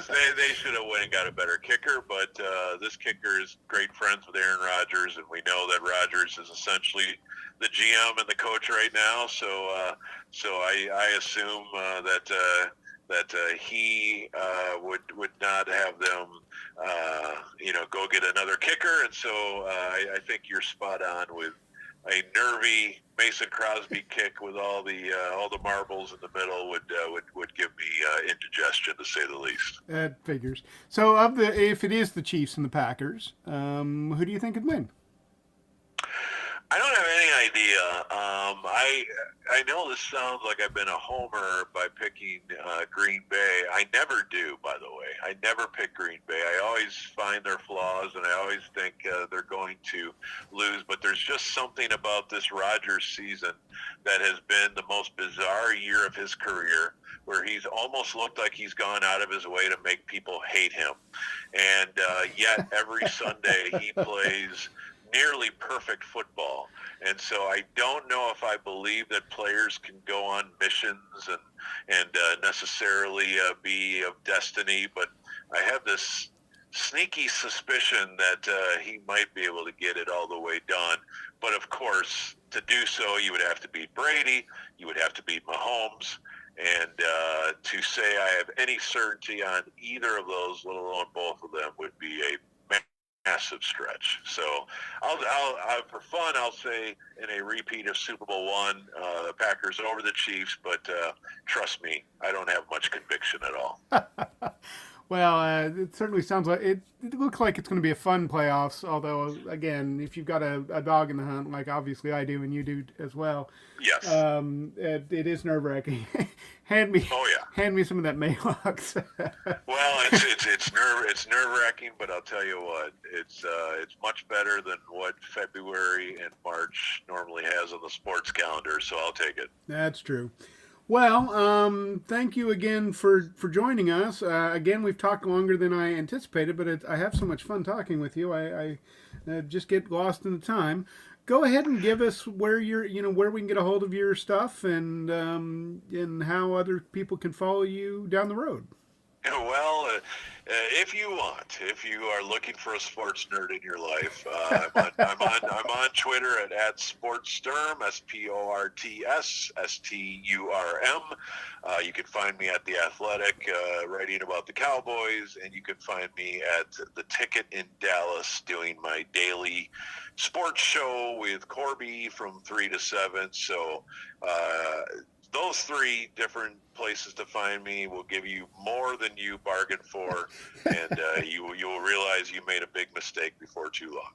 they should have went and got a better kicker. But this kicker is great friends with Aaron Rodgers, and we know that Rodgers is essentially the GM and the coach right now. So I assume that he would not have them, go get another kicker. And so I think you're spot on with a nervy Mason Crosby kick with all the marbles in the middle would give me indigestion, to say the least. That figures. So if it is the Chiefs and the Packers, who do you think would win? I don't have any idea. I know this sounds like I've been a homer by picking Green Bay. I never do, by the way. I never pick Green Bay. I always find their flaws, and I always think they're going to lose. But there's just something about this Rodgers season that has been the most bizarre year of his career, where he's almost looked like he's gone out of his way to make people hate him. And yet every Sunday he plays nearly perfect football. And so I don't know if I believe that players can go on missions and necessarily be of destiny, but I have this sneaky suspicion that he might be able to get it all the way done. But of course, to do so, you would have to beat Brady, you would have to beat Mahomes, and to say I have any certainty on either of those, let alone both of them, would be a massive stretch. So I'll for fun, I'll say in a repeat of Super Bowl one, the Packers over the Chiefs, but trust me, I don't have much conviction at all. Well, it certainly sounds like it looks like it's going to be a fun playoffs. Although, again, if you've got a dog in the hunt, like obviously I do and you do as well, yes, it is nerve-wracking. Hand me some of that Mayhawks. Well, it's nerve-wracking, but I'll tell you what, it's much better than what February and March normally has on the sports calendar. So I'll take it. That's true. Well, thank you again for joining us. Again, we've talked longer than I anticipated, but I have so much fun talking with you. I just get lost in the time. Go ahead and give us where where we can get a hold of your stuff and how other people can follow you down the road. Well, if you are looking for a sports nerd in your life, I'm on Twitter at @SportsSturm, SportsSturm. You can find me at The Athletic, writing about the Cowboys, and you can find me at The Ticket in Dallas, doing my daily sports show with Corby from 3 to 7. So those 3 different places to find me will give you more than you bargained for, and you will realize you made a big mistake before too long.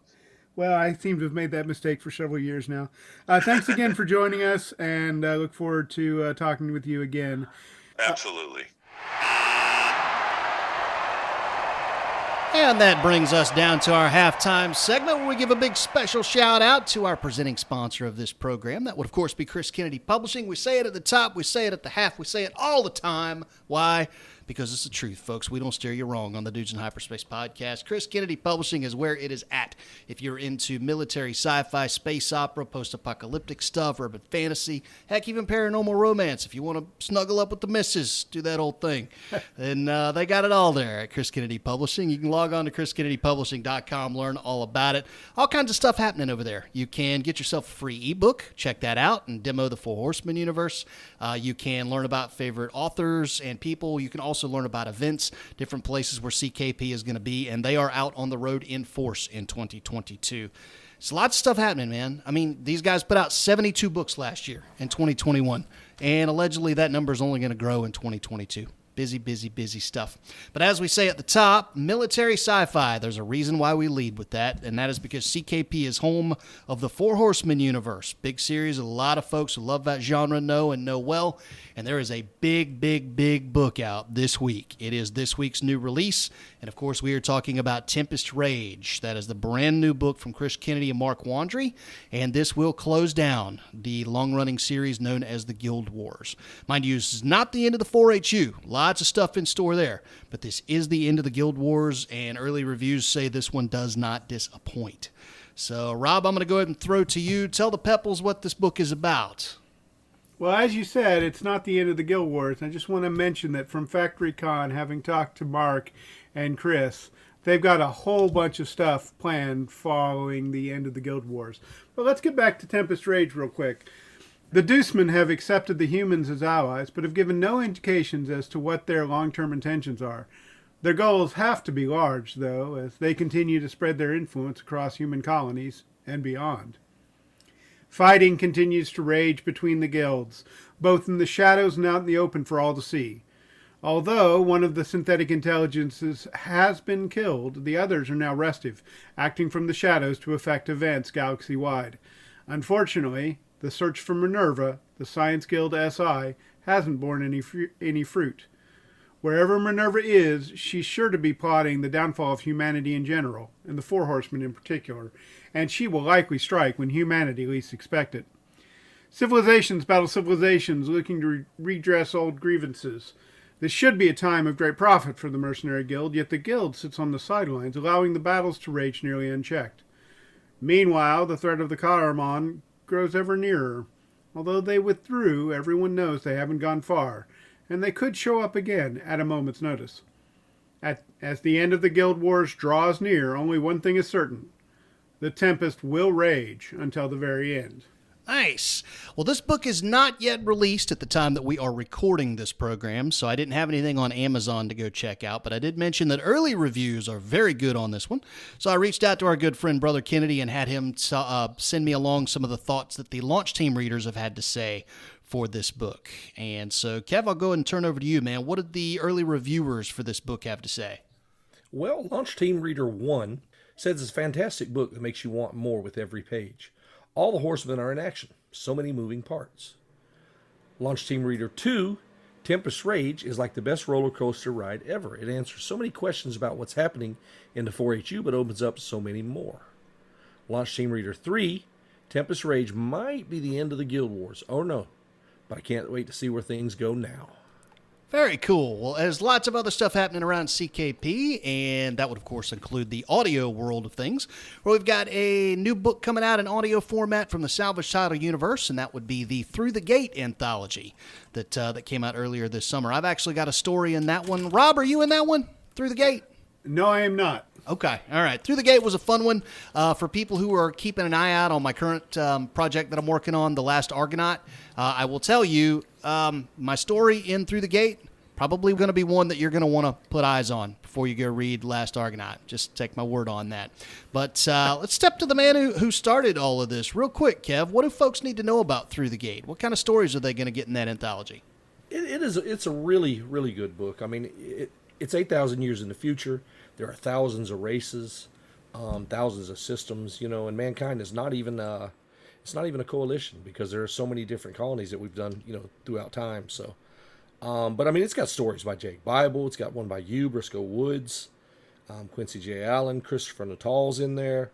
Well, I seem to have made that mistake for several years now. Thanks again for joining us, and I look forward to talking with you again. Absolutely. And that brings us down to our halftime segment, where we give a big special shout out to our presenting sponsor of this program. That would, of course, be Chris Kennedy Publishing. We say it at the top, we say it at the half, we say it all the time. Why? Because it's the truth, folks. We don't steer you wrong on the Dudes in Hyperspace podcast. Chris Kennedy Publishing is where it is at. If you're into military, sci-fi, space opera, post-apocalyptic stuff, urban fantasy, heck, even paranormal romance. If you want to snuggle up with the missus, do that old thing. And they got it all there at Chris Kennedy Publishing. You can log on to chriskennedypublishing.com, learn all about it. All kinds of stuff happening over there. You can get yourself a free ebook. Check that out and demo the Four Horsemen universe. You can learn about favorite authors and people. You can also learn about events, different places where CKP is going to be, and they are out on the road in force in 2022. It's lots of stuff happening, man. I mean, these guys put out 72 books last year in 2021, and allegedly that number is only going to grow in 2022. Busy, busy, busy stuff. But as we say at the top, military sci-fi, there's a reason why we lead with that, and that is because CKP is home of the Four Horsemen universe. Big series, a lot of folks who love that genre know and know well, and there is a big, big, big book out this week. It is this week's new release, and of course we are talking about Tempest Rage. That is the brand new book from Chris Kennedy and Mark Wandry, and this will close down the long-running series known as the Guild Wars. Mind you, this is not the end of the 4HU. A lot Lots of stuff in store there. But this is the end of the Guild Wars, and early reviews say this one does not disappoint. So, Rob, I'm going to go ahead and throw to you. Tell the Pepples what this book is about. Well, as you said, it's not the end of the Guild Wars. I just want to mention that from Factory Con, having talked to Mark and Chris, they've got a whole bunch of stuff planned following the end of the Guild Wars. But let's get back to Tempest Rage real quick. The Deucemen have accepted the humans as allies, but have given no indications as to what their long-term intentions are. Their goals have to be large, though, as they continue to spread their influence across human colonies and beyond. Fighting continues to rage between the guilds, both in the shadows and out in the open for all to see. Although one of the synthetic intelligences has been killed, the others are now restive, acting from the shadows to affect events galaxy-wide. Unfortunately, the search for Minerva, the Science Guild SI, hasn't borne any fruit. Wherever Minerva is, she's sure to be plotting the downfall of humanity in general, and the Four Horsemen in particular, and she will likely strike when humanity least expect it. Civilizations battle civilizations looking to redress old grievances. This should be a time of great profit for the Mercenary Guild, yet the Guild sits on the sidelines, allowing the battles to rage nearly unchecked. Meanwhile, the threat of the Karaman grows ever nearer. Although they withdrew, everyone knows they haven't gone far, and they could show up again at a moment's notice. As the end of the Guild Wars draws near, only one thing is certain. The Tempest will rage until the very end. Nice. Well, this book is not yet released at the time that we are recording this program, so I didn't have anything on Amazon to go check out, but I did mention that early reviews are very good on this one. So I reached out to our good friend Brother Kennedy and had him send me along some of the thoughts that the launch team readers have had to say for this book. And so, Kev, I'll go ahead and turn over to you, man. What did the early reviewers for this book have to say? Well, Launch Team Reader 1 says it's a fantastic book that makes you want more with every page. All the horsemen are in action. So many moving parts. Launch Team Reader 2, Tempest Rage, is like the best roller coaster ride ever. It answers so many questions about what's happening in the 4HU, but opens up so many more. Launch Team Reader 3, Tempest Rage might be the end of the Guild Wars. Oh no, but I can't wait to see where things go now. Very cool. Well, there's lots of other stuff happening around CKP, and that would, of course, include the audio world of things, where we've got a new book coming out in audio format from the Salvage Title universe, and that would be the Through the Gate anthology that came out earlier this summer. I've actually got a story in that one. Rob, are you in that one, Through the Gate? No, I am not. Okay. All right. Through the Gate was a fun one for people who are keeping an eye out on my current project that I'm working on, The Last Argonaut. I will tell you, my story in Through the Gate, probably going to be one that you're going to want to put eyes on before you go read Last Argonaut. Just take my word on that. But let's step to the man who started all of this. Real quick, Kev, what do folks need to know about Through the Gate? What kind of stories are they going to get in that anthology? It's a really, really good book. I mean, it's 8,000 years in the future. There are thousands of races, thousands of systems, and mankind is not even it's not even a coalition because there are so many different colonies that we've done, throughout time. So, but I mean, it's got stories by Jake Bible. It's got one by you, Briscoe Woods, Quincy J. Allen, Christopher Natal's in there,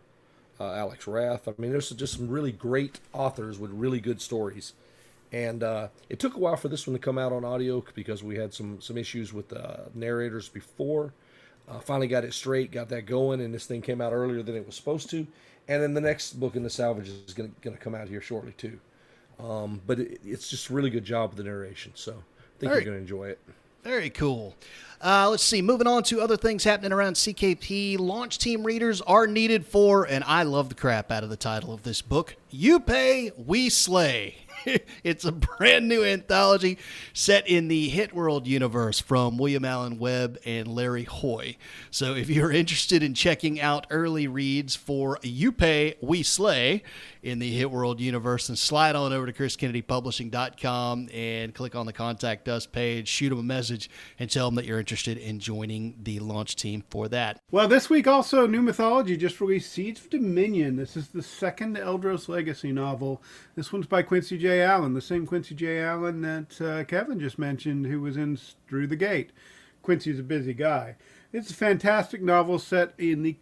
Alex Rath. I mean, there's just some really great authors with really good stories. And it took a while for this one to come out on audio because we had some issues with narrators before. Finally got it straight, got that going, and this thing came out earlier than it was supposed to. And then the next book in the salvage is going to come out here shortly too. But it's just a really good job with the narration, so I think you're going to enjoy it. Very cool. Let's see. Moving on to other things happening around CKP. Launch team readers are needed for, and I love the crap out of the title of this book, You Pay, We Slay. It's a brand new anthology set in the Hit World universe from William Allen Webb and Larry Hoy. So if you're interested in checking out early reads for You Pay, We Slay in the Hit World universe, then slide on over to ChrisKennedyPublishing.com and click on the Contact Us page, shoot them a message, and tell them that you're interested in joining the launch team for that. Well, this week also, New Mythology just released Seeds of Dominion. This is the second Eldros Legacy novel. This one's by Quincy J. Allen, the same Quincy J. Allen that Kevin just mentioned, who was in Through the Gate. Quincy's a busy guy. It's a fantastic novel set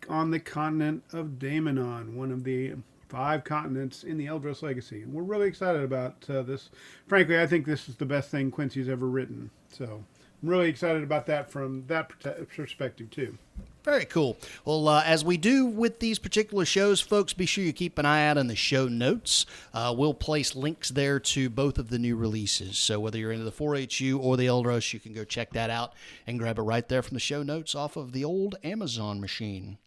on the continent of Daemonon, one of the 5 continents in the Eldros Legacy. And we're really excited about this. Frankly, I think this is the best thing Quincy's ever written. So I'm really excited about that from that perspective too. Very cool. Well, as we do with these particular shows, folks, be sure you keep an eye out on the show notes. We'll place links there to both of the new releases. So whether you're into the 4HU or the Elder Rush, you can go check that out and grab it right there from the show notes off of the old Amazon machine.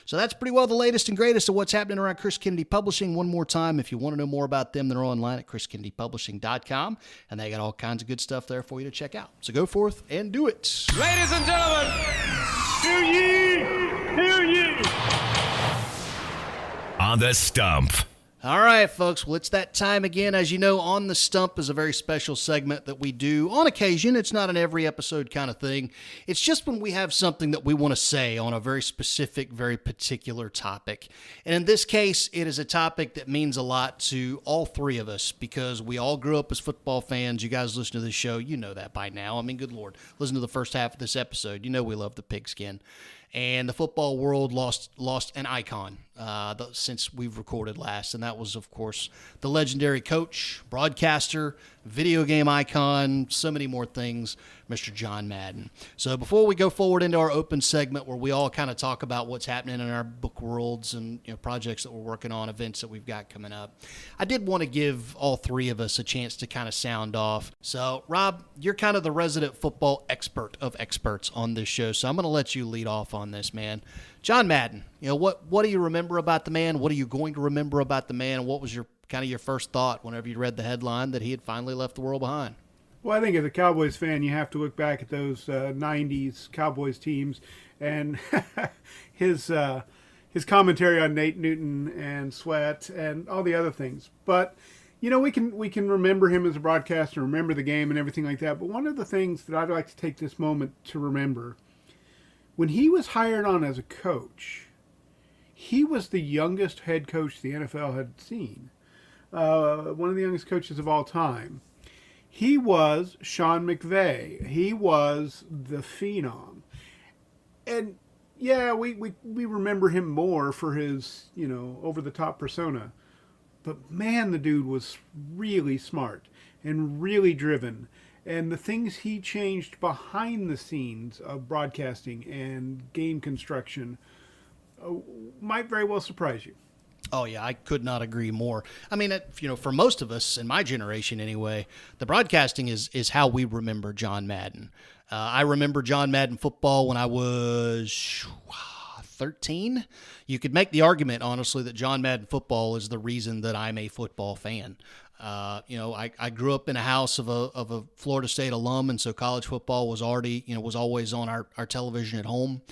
So that's pretty well the latest and greatest of what's happening around Chris Kennedy Publishing. One more time, if you want to know more about them, they're online at chriskennedypublishing.com, and they got all kinds of good stuff there for you to check out. So go forth and do it. Ladies and gentlemen, hear ye, hear ye. On the Stump. All right, folks. Well, it's that time again. As you know, On the Stump is a very special segment that we do on occasion. It's not an every episode kind of thing. It's just when we have something that we want to say on a very specific, very particular topic. And in this case, it is a topic that means a lot to all three of us because we all grew up as football fans. You guys listen to this show. You know that by now. I mean, good Lord. Listen to the first half of this episode. You know we love the pigskin. And the football world lost an icon since we've recorded last, and that was, of course, the legendary coach, broadcaster, video game icon, so many more things, Mr. John Madden. So before we go forward into our open segment where we all kind of talk about what's happening in our book worlds and projects that we're working on, events that we've got coming up, I did want to give all three of us a chance to kind of sound off. So, Rob, you're kind of the resident football expert of experts on this show, so I'm going to let you lead off on this, man. John Madden, what do you remember about the man? What are you going to remember about the man? And what was your first thought whenever you read the headline that he had finally left the world behind? Well, I think as a Cowboys fan, you have to look back at those 90s Cowboys teams and his commentary on Nate Newton and Sweat and all the other things. But, we can remember him as a broadcaster, remember the game and everything like that. But one of the things that I'd like to take this moment to remember, when he was hired on as a coach, he was the youngest head coach the NFL had seen. One of the youngest coaches of all time. He was Sean McVay. He was the phenom. And yeah, we remember him more for his, over-the-top persona. But man, the dude was really smart and really driven. And the things he changed behind the scenes of broadcasting and game construction might very well surprise you. Oh, yeah, I could not agree more. I mean, for most of us, in my generation anyway, the broadcasting is how we remember John Madden. I remember John Madden football when I was 13. You could make the argument, honestly, that John Madden football is the reason that I'm a football fan. I grew up in a house of a Florida State alum, and so college football was always on our television at home.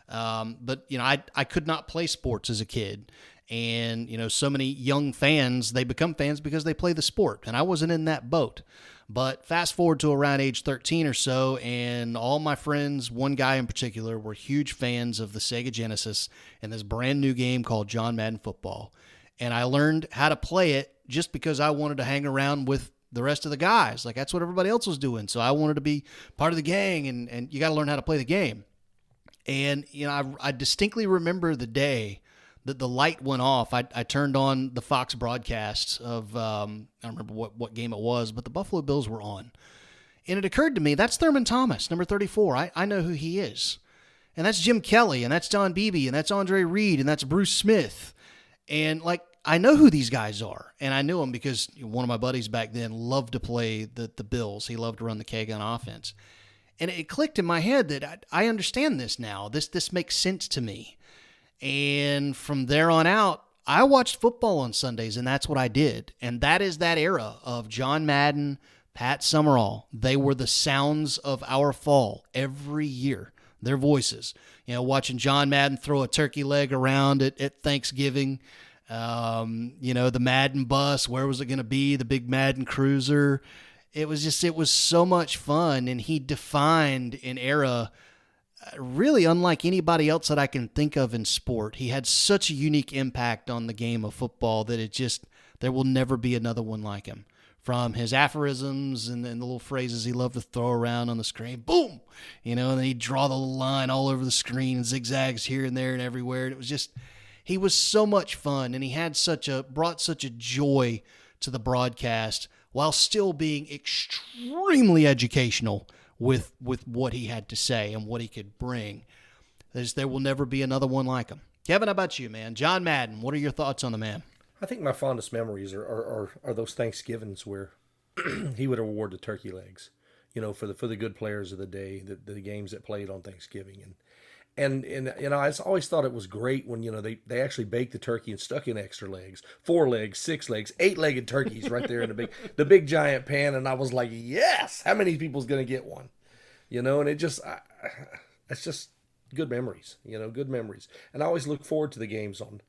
But I could not play sports as a kid. And, so many young fans, they become fans because they play the sport. And I wasn't in that boat. But fast forward to around age 13 or so, and all my friends, one guy in particular, were huge fans of the Sega Genesis and this brand new game called John Madden Football. And I learned how to play it just because I wanted to hang around with the rest of the guys. Like, that's what everybody else was doing. So I wanted to be part of the gang, and you got to learn how to play the game. And, I distinctly remember the day that the light went off. I turned on the Fox broadcast of, I don't remember what game it was, but the Buffalo Bills were on. And it occurred to me, that's Thurman Thomas, number 34. I know who he is. And that's Jim Kelly, and that's Don Beebe, and that's Andre Reed, and that's Bruce Smith. And, I know who these guys are. And I knew them because one of my buddies back then loved to play the Bills. He loved to run the K-gun offense. And it clicked in my head that I understand this now. This makes sense to me. And from there on out, I watched football on Sundays, and that's what I did. And that is that era of John Madden, Pat Summerall. They were the sounds of our fall every year, their voices. Watching John Madden throw a turkey leg around at Thanksgiving, the Madden bus, where was it going to be, the big Madden cruiser. It was so much fun, and he defined an era really unlike anybody else that I can think of in sport. He had such a unique impact on the game of football that there will never be another one like him. From his aphorisms and the little phrases he loved to throw around on the screen, boom, and then he'd draw the line all over the screen and zigzags here and there and everywhere. And it was he was so much fun, and he had brought such a joy to the broadcast while still being extremely educational with what he had to say and what he could bring. There will never be another one like him. Kevin, how about you, man? John Madden, what are your thoughts on the man? I think my fondest memories are those Thanksgivings where he would award the turkey legs, for the good players of the day, the games that played on Thanksgiving. And I always thought it was great when, they actually baked the turkey and stuck in extra legs, 4 legs, 6 legs, 8-legged turkeys right there in the big giant pan. And I was like, yes, how many people's going to get one? And it's just good memories, good memories. And I always look forward to the games on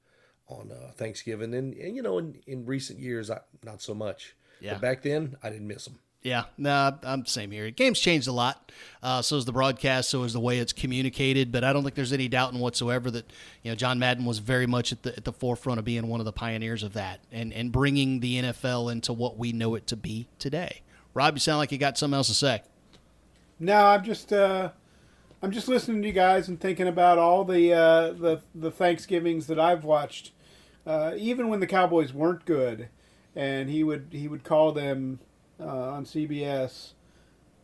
Thanksgiving. And in recent years, not so much. Yeah. But back then, I didn't miss them. Yeah, no, I'm the same here. Games changed a lot. So is the broadcast, so is the way it's communicated. But I don't think there's any doubt in whatsoever that John Madden was very much at the forefront of being one of the pioneers of that and bringing the NFL into what we know it to be today. Rob, you sound like you got something else to say. No, I'm just listening to you guys and thinking about all the Thanksgivings that I've watched, even when the Cowboys weren't good, and he would call them on CBS.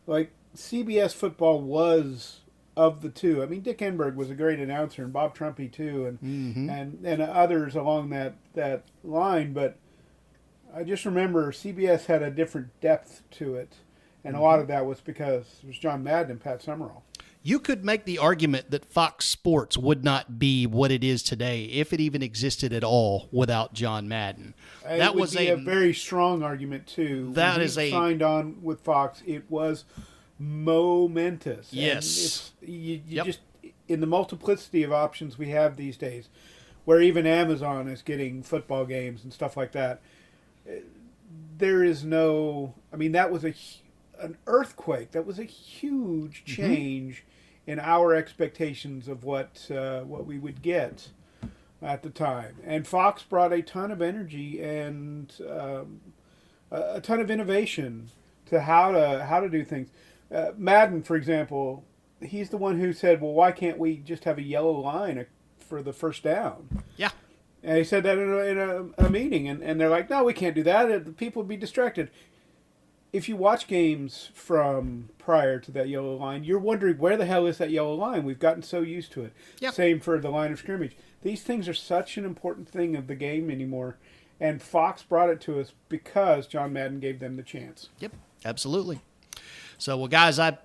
Like, CBS football was of the two. I mean, Dick Enberg was a great announcer, and Bob Trumpy too, and others along that line. But I just remember CBS had a different depth to it, and a lot of that was because it was John Madden and Pat Summerall. You could make the argument that Fox Sports would not be what it is today, if it even existed at all, without John Madden. That was a very strong argument too. That when is he signed on with Fox. It was momentous. Yes, and you just in the multiplicity of options we have these days, where even Amazon is getting football games and stuff like that. There is no. I mean, that was an earthquake. That was a huge change in our expectations of what we would get at the time. And Fox brought a ton of energy and a ton of innovation to how to do things. Madden, for example, he's the one who said, "Well, why can't we just have a yellow line for the first down?" Yeah. And he said that in a meeting, and they're like, "No, we can't do that. People would be distracted." If you watch games from prior to that yellow line, you're wondering, where the hell is that yellow line? We've gotten so used to it. Yep. Same for the line of scrimmage. These things are such an important thing of the game anymore. And Fox brought it to us because John Madden gave them the chance. Yep, absolutely. So, well, guys, I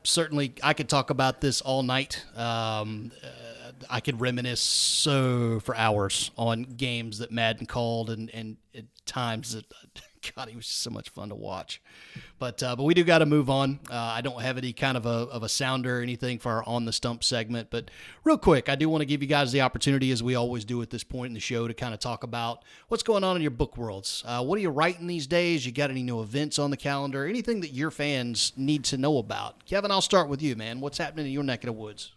could talk about this all night. I could reminisce for hours on games that Madden called and at times that, God, he was just so much fun to watch. But we do got to move on. I don't have any kind of a sounder or anything for our On the Stump segment. But real quick, I do want to give you guys the opportunity, as we always do at this point in the show, to kind of talk about what's going on in your book worlds. What are you writing these days? You got any new events on the calendar? Anything that your fans need to know about? Kevin, I'll start with you, man. What's happening in your neck of the woods?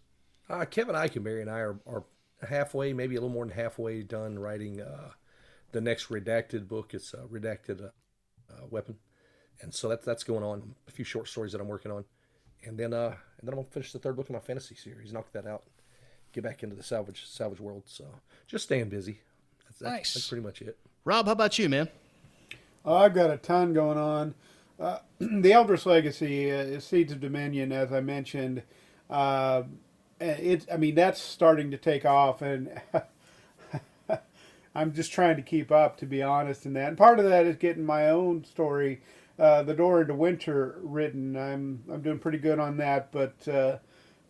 Kevin Eikenberry and I are halfway, maybe a little more than halfway done writing the next redacted book. It's Redacted Weapon. And so that's going on. A few short stories that I'm working on. And then I'm going to finish the third book of my fantasy series, knock that out, get back into the salvage world. So just staying busy. Nice. That's pretty much it. Rob, how about you, man? I've got a ton going on. The Eldritch Legacy is Seeds of Dominion, as I mentioned. That's starting to take off, and I'm just trying to keep up, to be honest, in that. And part of that is getting my own story, The Door into Winter, written. I'm doing pretty good on that, but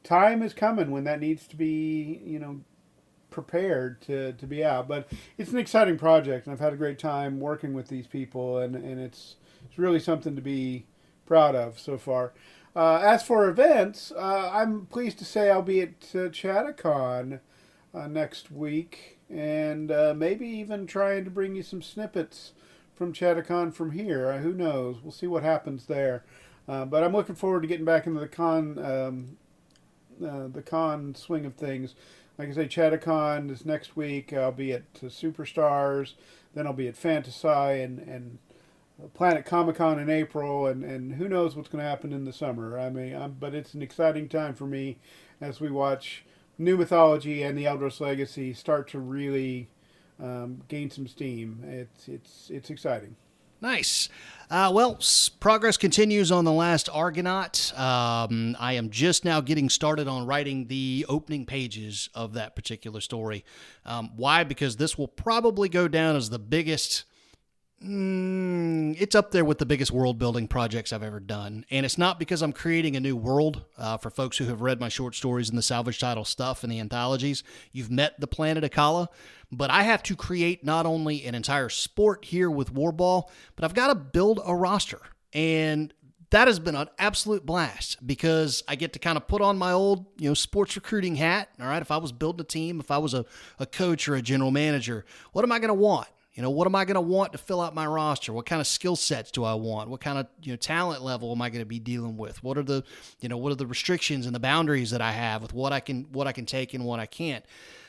time is coming when that needs to be, prepared to be out. But it's an exciting project, and I've had a great time working with these people, and it's really something to be proud of so far. As for events, I'm pleased to say I'll be at Chattacon next week, and maybe even trying to bring you some snippets from Chattacon from here. Who knows? We'll see what happens there. But I'm looking forward to getting back into the con swing of things. Like I say, Chattacon is next week. I'll be at Superstars. Then I'll be at Fantasy and Planet Comic-Con in April, and who knows what's going to happen in the summer. But it's an exciting time for me as we watch New Mythology and the Eldritch Legacy start to really gain some steam. It's exciting. Nice. Well, progress continues on The Last Argonaut. I am just now getting started on writing the opening pages of that particular story. Why? Because this will probably go down as the biggest... it's up there with the biggest world-building projects I've ever done. And it's not because I'm creating a new world. For folks who have read my short stories in the salvage title stuff and the anthologies, you've met the planet Akala. But I have to create not only an entire sport here with Warball, but I've got to build a roster. And that has been an absolute blast because I get to kind of put on my old, sports recruiting hat. All right, if I was building a team, if I was a coach or a general manager, what am I going to want? What am I going to want to fill out my roster? What kind of skill sets do I want? What kind of, talent level am I going to be dealing with? What are the, what are the restrictions and the boundaries that I have with what I can take and what I can't?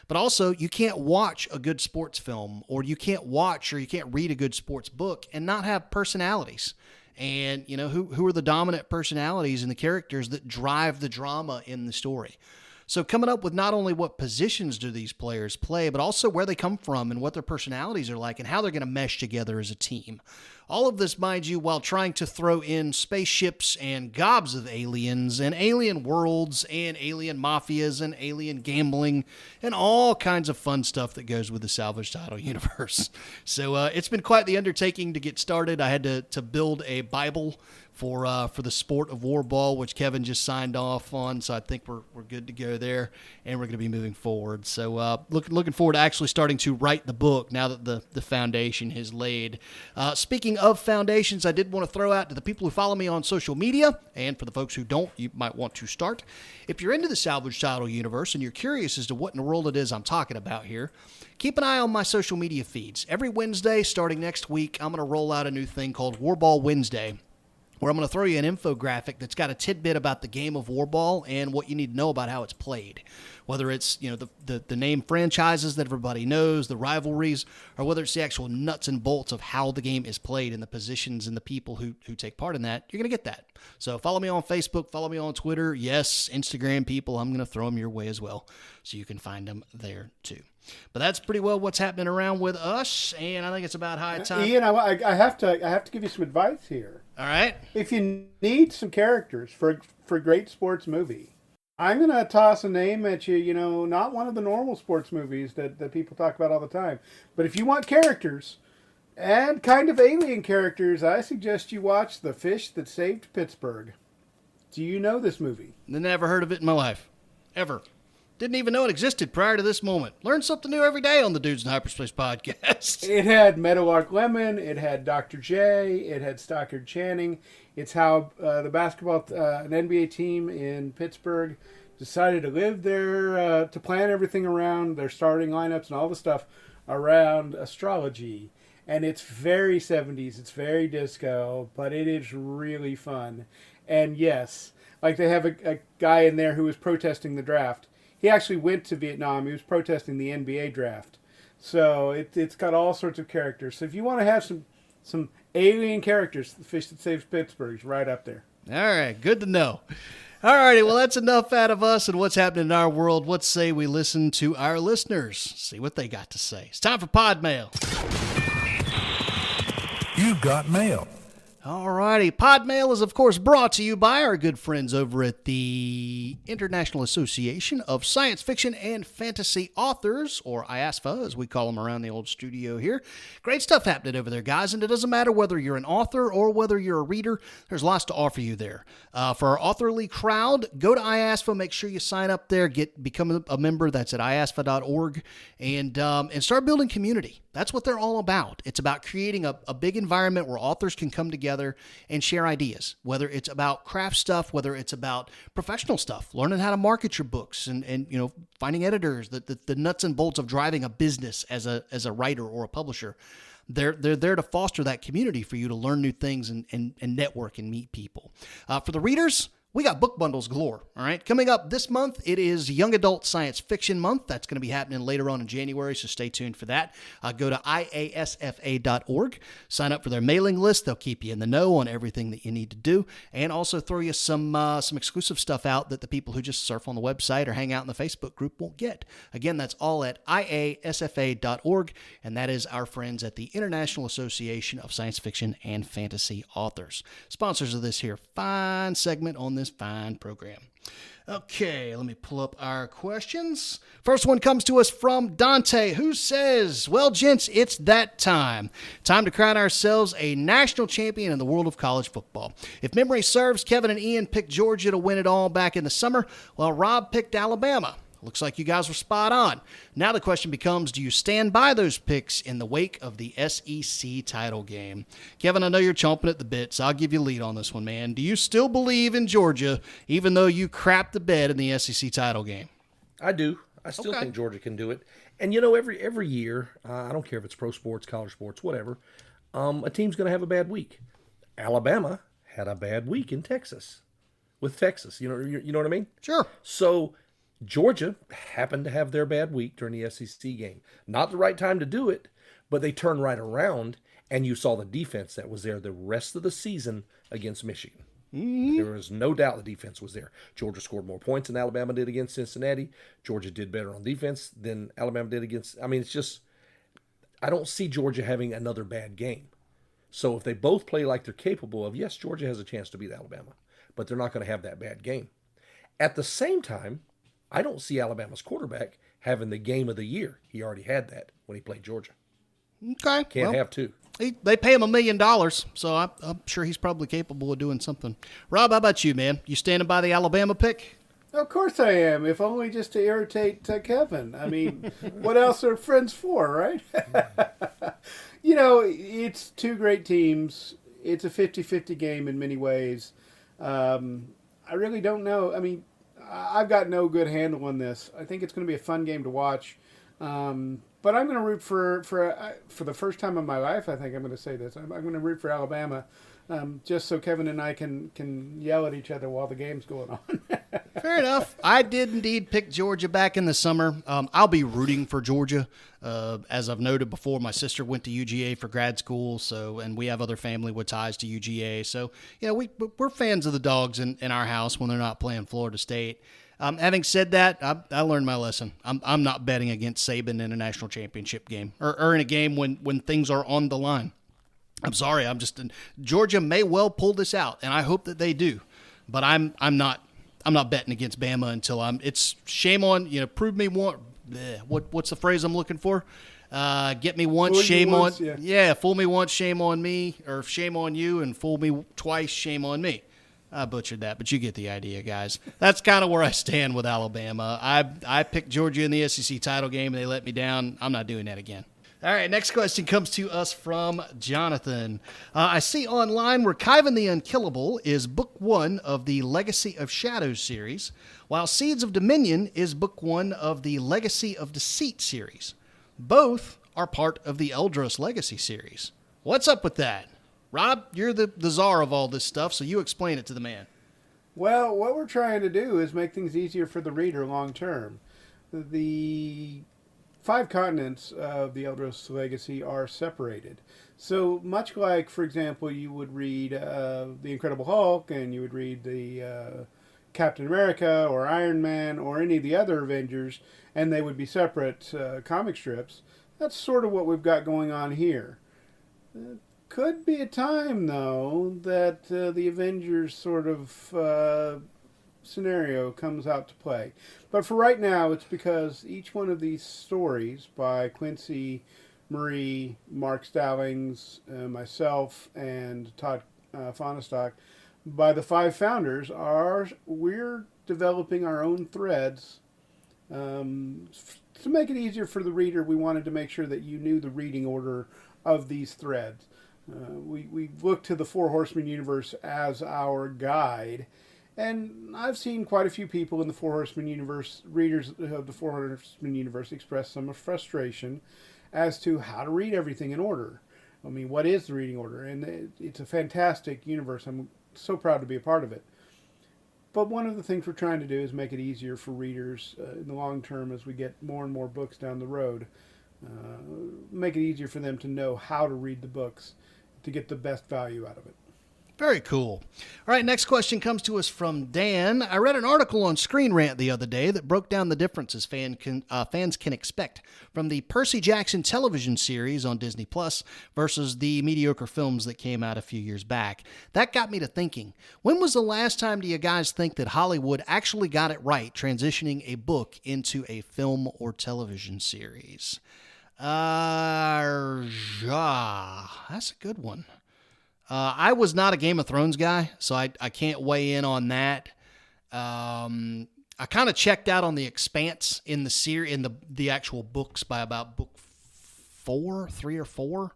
But also, you can't watch a good sports film, or you can't watch or you can't read a good sports book and not have personalities. And, who are the dominant personalities and the characters that drive the drama in the story? So coming up with not only what positions do these players play, but also where they come from and what their personalities are like and how they're going to mesh together as a team. All of this, mind you, while trying to throw in spaceships and gobs of aliens and alien worlds and alien mafias and alien gambling and all kinds of fun stuff that goes with the salvage title universe. So it's been quite the undertaking to get started. I had to build a Bible for the sport of Warball, which Kevin just signed off on. So I think we're good to go there, and we're going to be moving forward. So looking forward to actually starting to write the book now that the foundation is laid. Speaking of foundations, I did want to throw out to the people who follow me on social media, and for the folks who don't, you might want to start. If you're into the salvage title universe and you're curious as to what in the world it is I'm talking about here, keep an eye on my social media feeds. Every Wednesday, starting next week, I'm going to roll out a new thing called Warball Wednesday, where I'm going to throw you an infographic that's got a tidbit about the game of Warball and what you need to know about how it's played. Whether it's, the name franchises that everybody knows, the rivalries, or whether it's the actual nuts and bolts of how the game is played and the positions and the people who take part in that, you're going to get that. So follow me on Facebook, follow me on Twitter. Yes, Instagram people, I'm going to throw them your way as well, so you can find them there too. But that's pretty well what's happening around with us, and I think it's about high time. Ian, I have to give you some advice here. All right. If you need some characters for a great sports movie, I'm going to toss a name at you, not one of the normal sports movies that people talk about all the time. But if you want characters and kind of alien characters, I suggest you watch The Fish That Saved Pittsburgh. Do you know this movie? Never heard of it in my life. Ever. Didn't even know it existed prior to this moment. Learn something new every day on the Dudes in Hyperspace podcast. It had Meadowlark Lemon. It had Dr. J. It had Stockard Channing. It's how the basketball, an NBA team in Pittsburgh decided to live there, to plan everything around their starting lineups and all the stuff around astrology. And it's very 70s. It's very disco, but it is really fun. And yes, like they have a guy in there who was protesting the draft. He actually went to Vietnam. He was protesting the NBA draft. So it's got all sorts of characters. So if you want to have some alien characters, The Fish That Saves Pittsburgh is right up there. All right, good to know. All righty, well, that's enough out of us and what's happening in our world. Let's say we listen to our listeners, see what they got to say. It's time for Pod Mail. You've got mail. All righty. Pod Mail is, of course, brought to you by our good friends over at the International Association of Science Fiction and Fantasy Authors, or IASFA, as we call them around the old studio here. Great stuff happening over there, guys, and it doesn't matter whether you're an author or whether you're a reader. There's lots to offer you there. For our authorly crowd, go to IASFA, make sure you sign up there, become a member. That's at iasfa.org, and start building community. That's what they're all about. It's about creating a big environment where authors can come together and share ideas, whether it's about craft stuff, whether it's about professional stuff, learning how to market your books and finding editors, the nuts and bolts of driving a business as a writer or a publisher. They're there to foster that community for you to learn new things and network and meet people. For the readers, We got book bundles galore, all right? Coming up this month, it is Young Adult Science Fiction Month. That's going to be happening later on in January, so stay tuned for that. Go to iasfa.org, sign up for their mailing list. They'll keep you in the know on everything that you need to do, and also throw you some exclusive stuff out that the people who just surf on the website or hang out in the Facebook group won't get. Again, that's all at iasfa.org, and that is our friends at the International Association of Science Fiction and Fantasy Authors. Sponsors of this here fine segment on this fine program. Okay, let me pull up our questions. First one comes to us from Dante, who says, well, gents, it's that time. Time to crown ourselves a national champion in the world of college football. If memory serves, Kevin and Ian picked Georgia to win it all back in the summer, while Rob picked Alabama. Looks like you guys were spot on. Now the question becomes, do you stand by those picks in the wake of the SEC title game? Kevin, I know you're chomping at the bit, so I'll give you a lead on this one, man. Do you still believe in Georgia, even though you crapped the bed in the SEC title game? I do. I still think Georgia can do it. And, you know, every year, I don't care if it's pro sports, college sports, whatever, a team's going to have a bad week. Alabama had a bad week in Texas, with Texas. You know what I mean? Sure. So Georgia happened to have their bad week during the SEC game. Not the right time to do it, but they turned right around, and you saw the defense that was there the rest of the season against Michigan. Mm-hmm. There was no doubt the defense was there. Georgia scored more points than Alabama did against Cincinnati. Georgia did better on defense than Alabama did against. I mean, it's just, I don't see Georgia having another bad game. So if they both play like they're capable of, yes, Georgia has a chance to beat Alabama, but they're not going to have that bad game. At the same time, I don't see Alabama's quarterback having the game of the year. He already had that when he played Georgia. Okay. Can't have two. They pay him $1 million, so I'm sure he's probably capable of doing something. Rob, how about you, man? You standing by the Alabama pick? Of course I am, if only just to irritate Kevin. I mean, what else are friends for, right? You know, it's two great teams. It's a 50-50 game in many ways. I really don't know. I mean, I've got no good handle on this. I think it's going to be a fun game to watch. But I'm going to root for the first time in my life, I think I'm going to say this. I'm going to root for Alabama, just so Kevin and I can yell at each other while the game's going on. Fair enough. I did indeed pick Georgia back in the summer. I'll be rooting for Georgia. As I've noted before, my sister went to UGA for grad school, and we have other family with ties to UGA. So, you know, we're fans of the Dogs in our house when they're not playing Florida State. Having said that, I learned my lesson. I'm not betting against Saban in a national championship game or in a game when things are on the line. I'm sorry. Georgia may well pull this out, and I hope that they do. But I'm not betting against Bama until it's shame on, prove me one. What's the phrase I'm looking for? Get me once, shame on. Yeah, fool me once, shame on me, or shame on you, and fool me twice, shame on me. I butchered that, but you get the idea, guys. That's kind of where I stand with Alabama. I picked Georgia in the SEC title game, and they let me down. I'm not doing that again. All right, next question comes to us from Jonathan. I see online where Khyven the Unkillable is book 1 of the Legacy of Shadows series, while Seeds of Dominion is book 1 of the Legacy of Deceit series. Both are part of the Eldros Legacy series. What's up with that? Rob, you're the czar of all this stuff, so you explain it to the man. Well, what we're trying to do is make things easier for the reader long term. The 5 continents of the Eldros Legacy are separated. So much like, for example, you would read The Incredible Hulk, and you would read the Captain America or Iron Man or any of the other Avengers, and they would be separate comic strips. That's sort of what we've got going on here. Could be a time, though, that the Avengers sort of scenario comes out to play. But for right now, it's because each one of these stories by Quincy, Marie, Mark Stallings, myself, and Todd Fonestock, by the 5 founders, we're developing our own threads. To make it easier for the reader, we wanted to make sure that you knew the reading order of these threads. We look to the Four Horsemen universe as our guide, and I've seen quite a few people in the Four Horsemen universe, readers of the Four Horsemen universe, express some frustration as to how to read everything in order. I mean, what is the reading order? And it's a fantastic universe. I'm so proud to be a part of it. But one of the things we're trying to do is make it easier for readers in the long term as we get more and more books down the road. Make it easier for them to know how to read the books to get the best value out of it. Very cool. All right, next question comes to us from Dan. I read an article on Screen Rant the other day that broke down the differences fans can expect from the Percy Jackson television series on Disney Plus versus the mediocre films that came out a few years back. That got me to thinking, when was the last time do you guys think that Hollywood actually got it right transitioning a book into a film or television series? That's a good one. I was not a Game of Thrones guy, so I can't weigh in on that. I kind of checked out on The Expanse in the actual books by about book 3 or 4.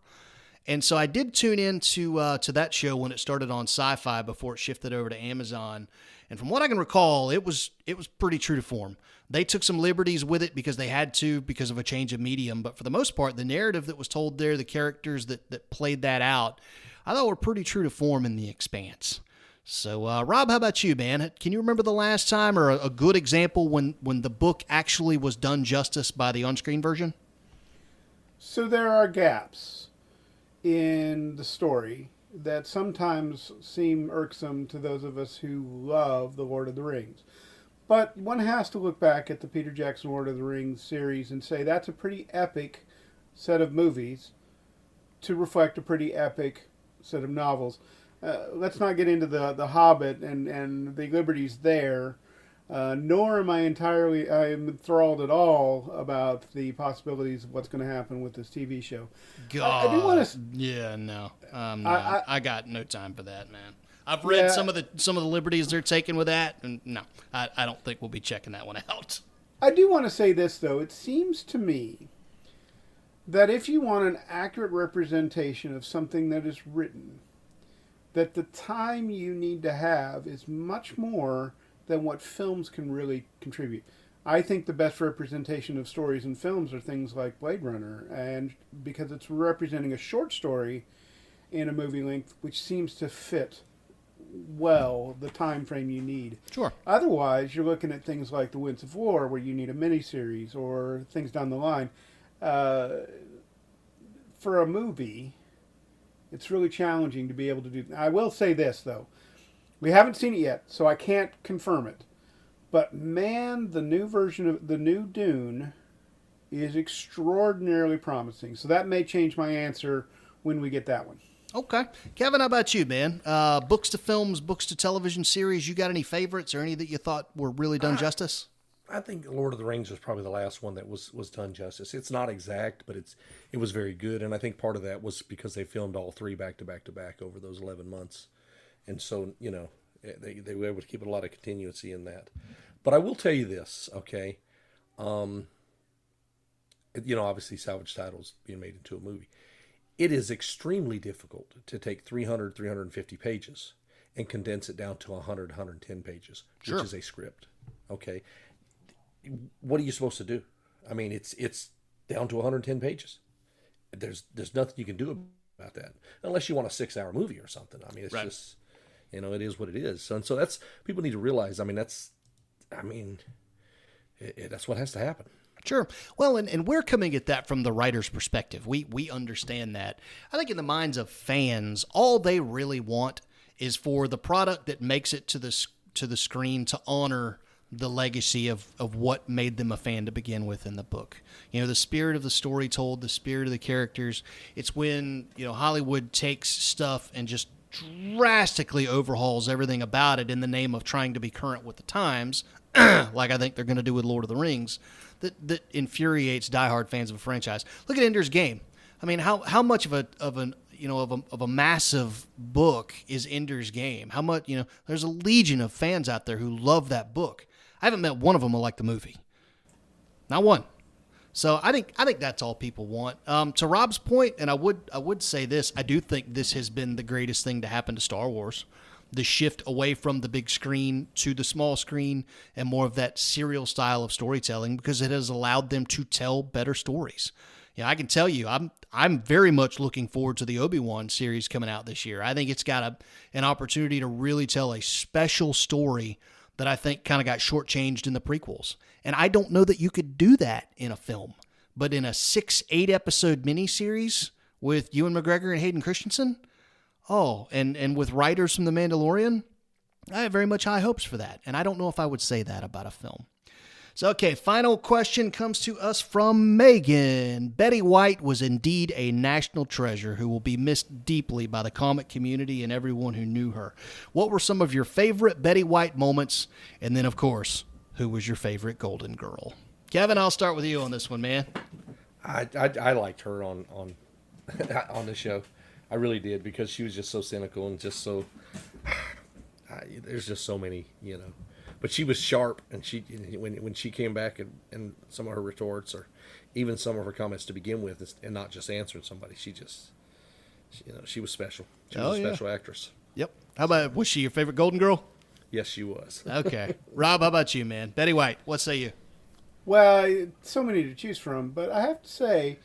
And so I did tune in to that show when it started on Sci-Fi before it shifted over to Amazon. And from what I can recall, it was pretty true to form. They took some liberties with it because they had to because of a change of medium. But for the most part, the narrative that was told there, the characters that played that out, I thought were pretty true to form in The Expanse. So, Rob, how about you, man? Can you remember the last time or a good example when the book actually was done justice by the on-screen version? So there are gaps in the story that sometimes seem irksome to those of us who love The Lord of the Rings. But one has to look back at the Peter Jackson Lord of the Rings series and say that's a pretty epic set of movies to reflect a pretty epic set of novels. Let's not get into the Hobbit and the liberties there, nor am I enthralled at all about the possibilities of what's going to happen with this TV show. God, I do want to. Yeah, no, I got no time for that, man. I've read some of the liberties they're taking with that, and no, I don't think we'll be checking that one out. I do want to say this though. It seems to me that if you want an accurate representation of something that is written, that the time you need to have is much more than what films can really contribute. I think the best representation of stories in films are things like Blade Runner, and because it's representing a short story in a movie length, which seems to fit well the time frame you need. Sure. Otherwise, you're looking at things like The Winds of War, where you need a miniseries or things down the line. For a movie, it's really challenging to be able to do. I will say this, though. We haven't seen it yet, so I can't confirm it. But man, the new version of the new Dune is extraordinarily promising. So that may change my answer when we get that one. Okay. Kevin, how about you, man? Books to films, books to television series, you got any favorites or any that you thought were really done justice? I think Lord of the Rings was probably the last one that was done justice. It's not exact, but it was very good, and I think part of that was because they filmed all 3 back to back to back over those 11 months, and so they were able to keep a lot of continuity in that. But I will tell you this, okay? Obviously, salvage titles being made into a movie. It is extremely difficult to take 300, 350 pages and condense it down to 100, 110 pages, which is a script. Okay. What are you supposed to do? I mean, it's down to 110 pages. There's nothing you can do about that unless you want a 6-hour movie or something. I mean, it's just, it is what it is. And so that's, people need to realize, that's what has to happen. Sure. Well, and we're coming at that from the writer's perspective. We understand that. I think in the minds of fans, all they really want is for the product that makes it to the screen to honor the legacy of what made them a fan to begin with in the book. The spirit of the story told, the spirit of the characters. It's when, Hollywood takes stuff and just drastically overhauls everything about it in the name of trying to be current with the times, like I think they're going to do with Lord of the Rings, that infuriates diehard fans of a franchise. Look at Ender's Game. I mean, how much of a massive book is Ender's Game? How much, there's a legion of fans out there who love that book. I haven't met one of them who like the movie. Not one. So I think that's all people want. To Rob's point, and I would say this, I do think this has been the greatest thing to happen to Star Wars. The shift away from the big screen to the small screen and more of that serial style of storytelling, because it has allowed them to tell better stories. I can tell you, I'm very much looking forward to the Obi-Wan series coming out this year. I think it's got an opportunity to really tell a special story that I think kind of got shortchanged in the prequels. And I don't know that you could do that in a film. But in a 6-8 episode miniseries with Ewan McGregor and Hayden Christensen, and with writers from The Mandalorian, I have very much high hopes for that. And I don't know if I would say that about a film. So, okay, final question comes to us from Megan. Betty White was indeed a national treasure who will be missed deeply by the comic community and everyone who knew her. What were some of your favorite Betty White moments? And then, of course, who was your favorite Golden Girl? Kevin, I'll start with you on this one, man. I liked her on the show. I really did, because she was just so cynical and just so... there's just so many, But she was sharp, and when she came back and some of her retorts, or even some of her comments to begin with, and not just answering somebody, she was special. She was a special actress. Yep. Was she your favorite Golden Girl? Yes, she was. Okay. Rob, how about you, man? Betty White, what say you? Well, so many to choose from, but I have to say,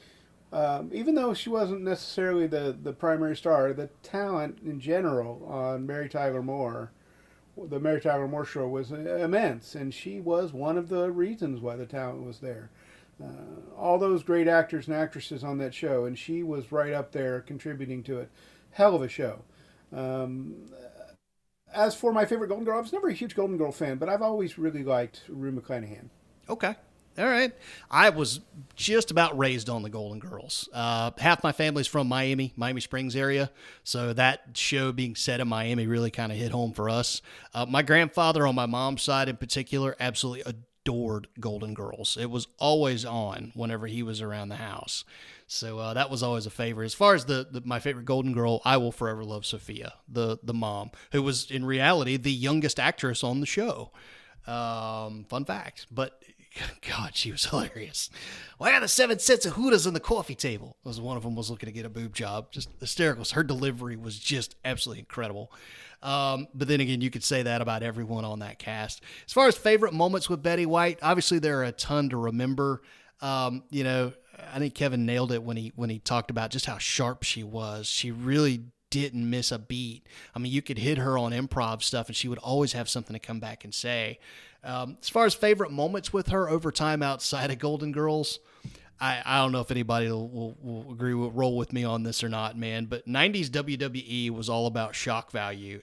even though she wasn't necessarily the primary star, the talent in general on Mary Tyler Moore, the Mary Tyler Moore Show, was immense, and she was one of the reasons why the talent was there. All those great actors and actresses on that show, and she was right up there contributing to it. Hell of a show. As for my favorite Golden Girl, I was never a huge Golden Girl fan, but I've always really liked Rue McClanahan. Okay. All right. I was just about raised on the Golden Girls. Half my family's from Miami Springs area. So that show being set in Miami really kind of hit home for us. My grandfather on my mom's side in particular absolutely adored Golden Girls. It was always on whenever he was around the house. So that was always a favorite. As far as my favorite Golden Girl, I will forever love Sophia, the mom, who was in reality the youngest actress on the show. Fun fact. But God, she was hilarious. Well, I got the 7 sets of Hoodas on the coffee table. One of them was looking to get a boob job. Just hysterical. Her delivery was just absolutely incredible. But then again, you could say that about everyone on that cast. As far as favorite moments with Betty White, obviously there are a ton to remember. I think Kevin nailed it when he talked about just how sharp she was. She really didn't miss a beat. I mean, you could hit her on improv stuff and she would always have something to come back and say. As far as favorite moments with her over time outside of Golden Girls, I don't know if anybody will agree with roll with me on this or not, man, but 90s WWE was all about shock value.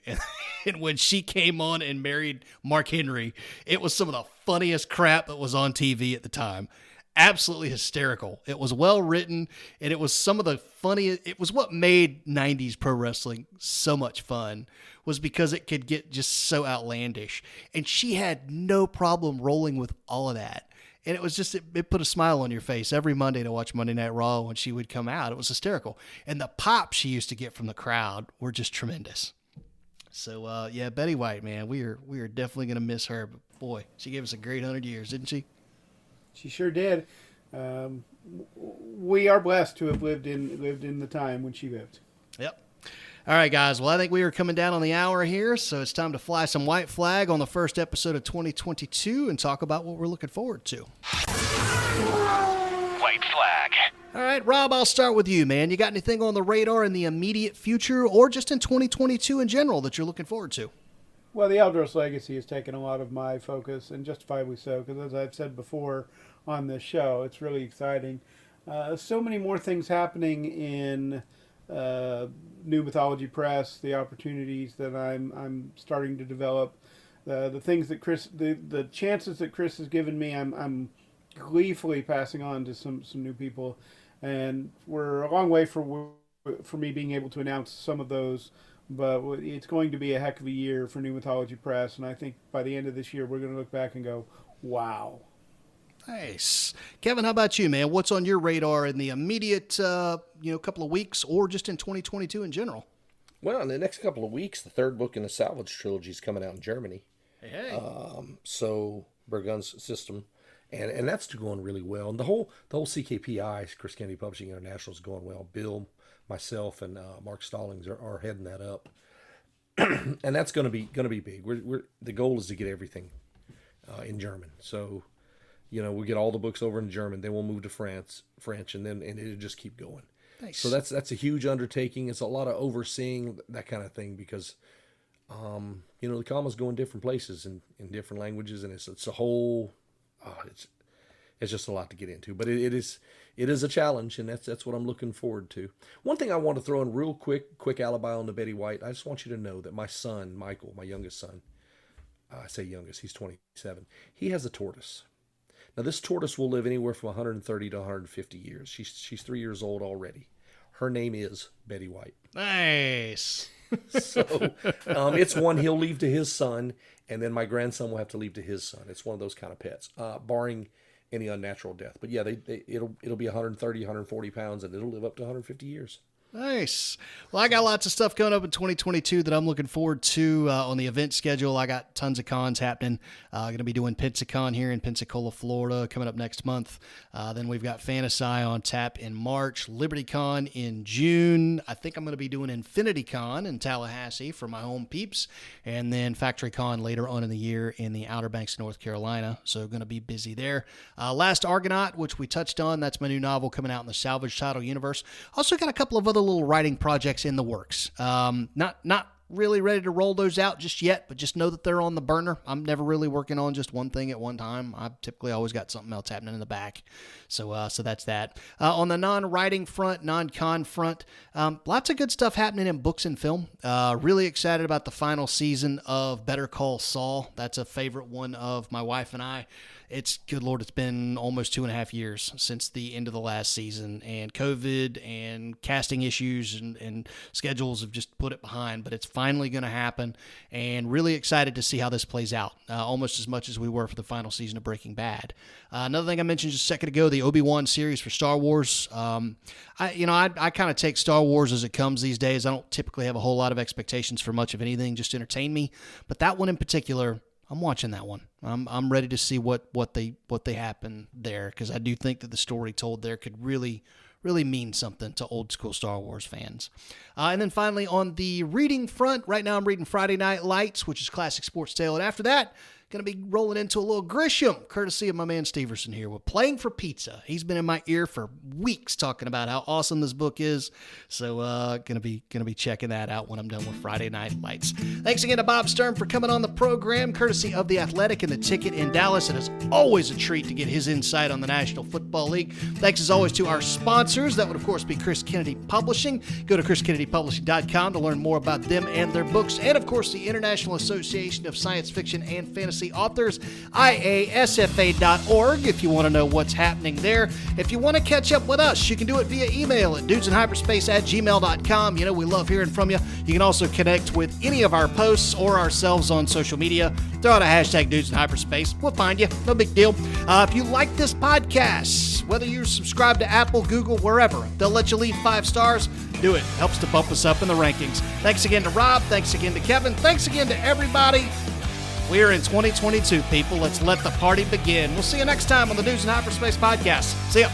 And when she came on and married Mark Henry, it was some of the funniest crap that was on TV at the time. Absolutely hysterical. It was well written, and it was some of the funniest. It was what made 90s pro wrestling so much fun, was because it could get just so outlandish. And she had no problem rolling with all of that. And it was just, it put a smile on your face every Monday to watch Monday Night Raw when she would come out. It was hysterical. And the pops she used to get from the crowd were just tremendous. So, Betty White, man, we are definitely going to miss her. But boy, she gave us a great 100 years, didn't she? She sure did. We are blessed to have lived in the time when she lived. Yep. All right, guys. Well, I think we are coming down on the hour here, so it's time to fly some white flag on the first episode of 2022 and talk about what we're looking forward to. White flag. All right, Rob, I'll start with you, man. You got anything on the radar in the immediate future or just in 2022 in general that you're looking forward to? Well, the Eldros legacy has taken a lot of my focus, and justifiably so, because as I've said before on this show, it's really exciting. So many more things happening in New Mythology Press, the opportunities that I'm starting to develop, the things that Chris, the chances that Chris has given me, I'm gleefully passing on to some new people, and we're a long way for me being able to announce some of those. But it's going to be a heck of a year for New Mythology Press, and I think by the end of this year, we're going to look back and go, wow. Nice. Kevin, how about you, man? What's on your radar in the immediate, couple of weeks or just in 2022 in general? Well, in the next couple of weeks, the third book in the Salvage trilogy is coming out in Germany. Hey. So Bergun's system, and that's going really well. And the whole CKPI, Chris Kennedy Publishing International, is going well. Bill, myself, and Mark Stallings are heading that up, and that's going to be big. The goal is to get everything in German. So, we'll get all the books over in German. Then we'll move to French, and it'll just keep going. Nice. So that's a huge undertaking. It's a lot of overseeing that kind of thing because The commas go in different places in different languages, and it's a whole, it's just a lot to get into. But it is a challenge, and that's what I'm looking forward to. One thing I want to throw in real quick alibi on the Betty White. I just want you to know that my son, Michael, my youngest son, I say youngest, he's 27. He has a tortoise. Now, this tortoise will live anywhere from 130 to 150 years. She's 3 years old already. Her name is Betty White. Nice. So it's one he'll leave to his son, and then my grandson will have to leave to his son. It's one of those kind of pets, barring any unnatural death. But yeah, it'll be 130, 140 pounds, and it'll live up to 150 years. Nice. Well, I got lots of stuff coming up in 2022 that I'm looking forward to on the event schedule. I got tons of cons happening. Going to be doing Pensacon here in Pensacola, Florida, coming up next month. Then we've got Fantasy on tap in March, LibertyCon in June. I think I'm going to be doing InfinityCon in Tallahassee for my home peeps, and then FactoryCon later on in the year in the Outer Banks, North Carolina. So going to be busy there. Last Argonaut, which we touched on, that's my new novel coming out in the Salvage Title universe. Also got a couple of other little writing projects in the works. Not really ready to roll those out just yet, but just know that they're on the burner. I'm never really working on just one thing at one time. I've typically always got something else happening in the back. So that's that. On the non-writing front, non-con front, lots of good stuff happening in books and film. Really excited about the final season of Better Call Saul. That's a favorite one of my wife and I. It's, good Lord, it's been almost 2.5 years since the end of the last season, and COVID and casting issues and schedules have just put it behind, but it's finally going to happen, and really excited to see how this plays out, almost as much as we were for the final season of Breaking Bad. Another thing I mentioned just a second ago, the Obi-Wan series for Star Wars. I kind of take Star Wars as it comes these days. I don't typically have a whole lot of expectations for much of anything, just entertain me, but that one in particular, I'm watching that one. I'm ready to see what they happen there, because I do think that the story told there could really mean something to old school Star Wars fans. And then finally on the reading front, right now I'm reading Friday Night Lights, which is classic sports tale, and after that, going to be rolling into a little Grisham, courtesy of my man Steverson here with Playing for Pizza. He's been in my ear for weeks talking about how awesome this book is. So gonna be checking that out when I'm done with Friday Night Lights. Thanks again to Bob Sturm for coming on the program, courtesy of The Athletic and The Ticket in Dallas. It is always a treat to get his insight on the National Football League. Thanks as always to our sponsors. That would of course be Chris Kennedy Publishing. Go to chriskennedypublishing.com to learn more about them and their books, and of course the International Association of Science Fiction and Fantasy Authors, IASFA.org, if you want to know what's happening there. If you want to catch up with us, you can do it via email at dudesinhyperspace@gmail.com. You know, we love hearing from you. You can also connect with any of our posts or ourselves on social media. Throw out a hashtag Dudes in Hyperspace. We'll find you. No big deal. If you like this podcast, whether you're subscribed to Apple, Google, wherever, they'll let you leave 5 stars. Do it. Helps to bump us up in the rankings. Thanks again to Rob. Thanks again to Kevin. Thanks again to everybody. We're in 2022, people. Let's let the party begin. We'll see you next time on the Dudes in Hyperspace podcast. See ya.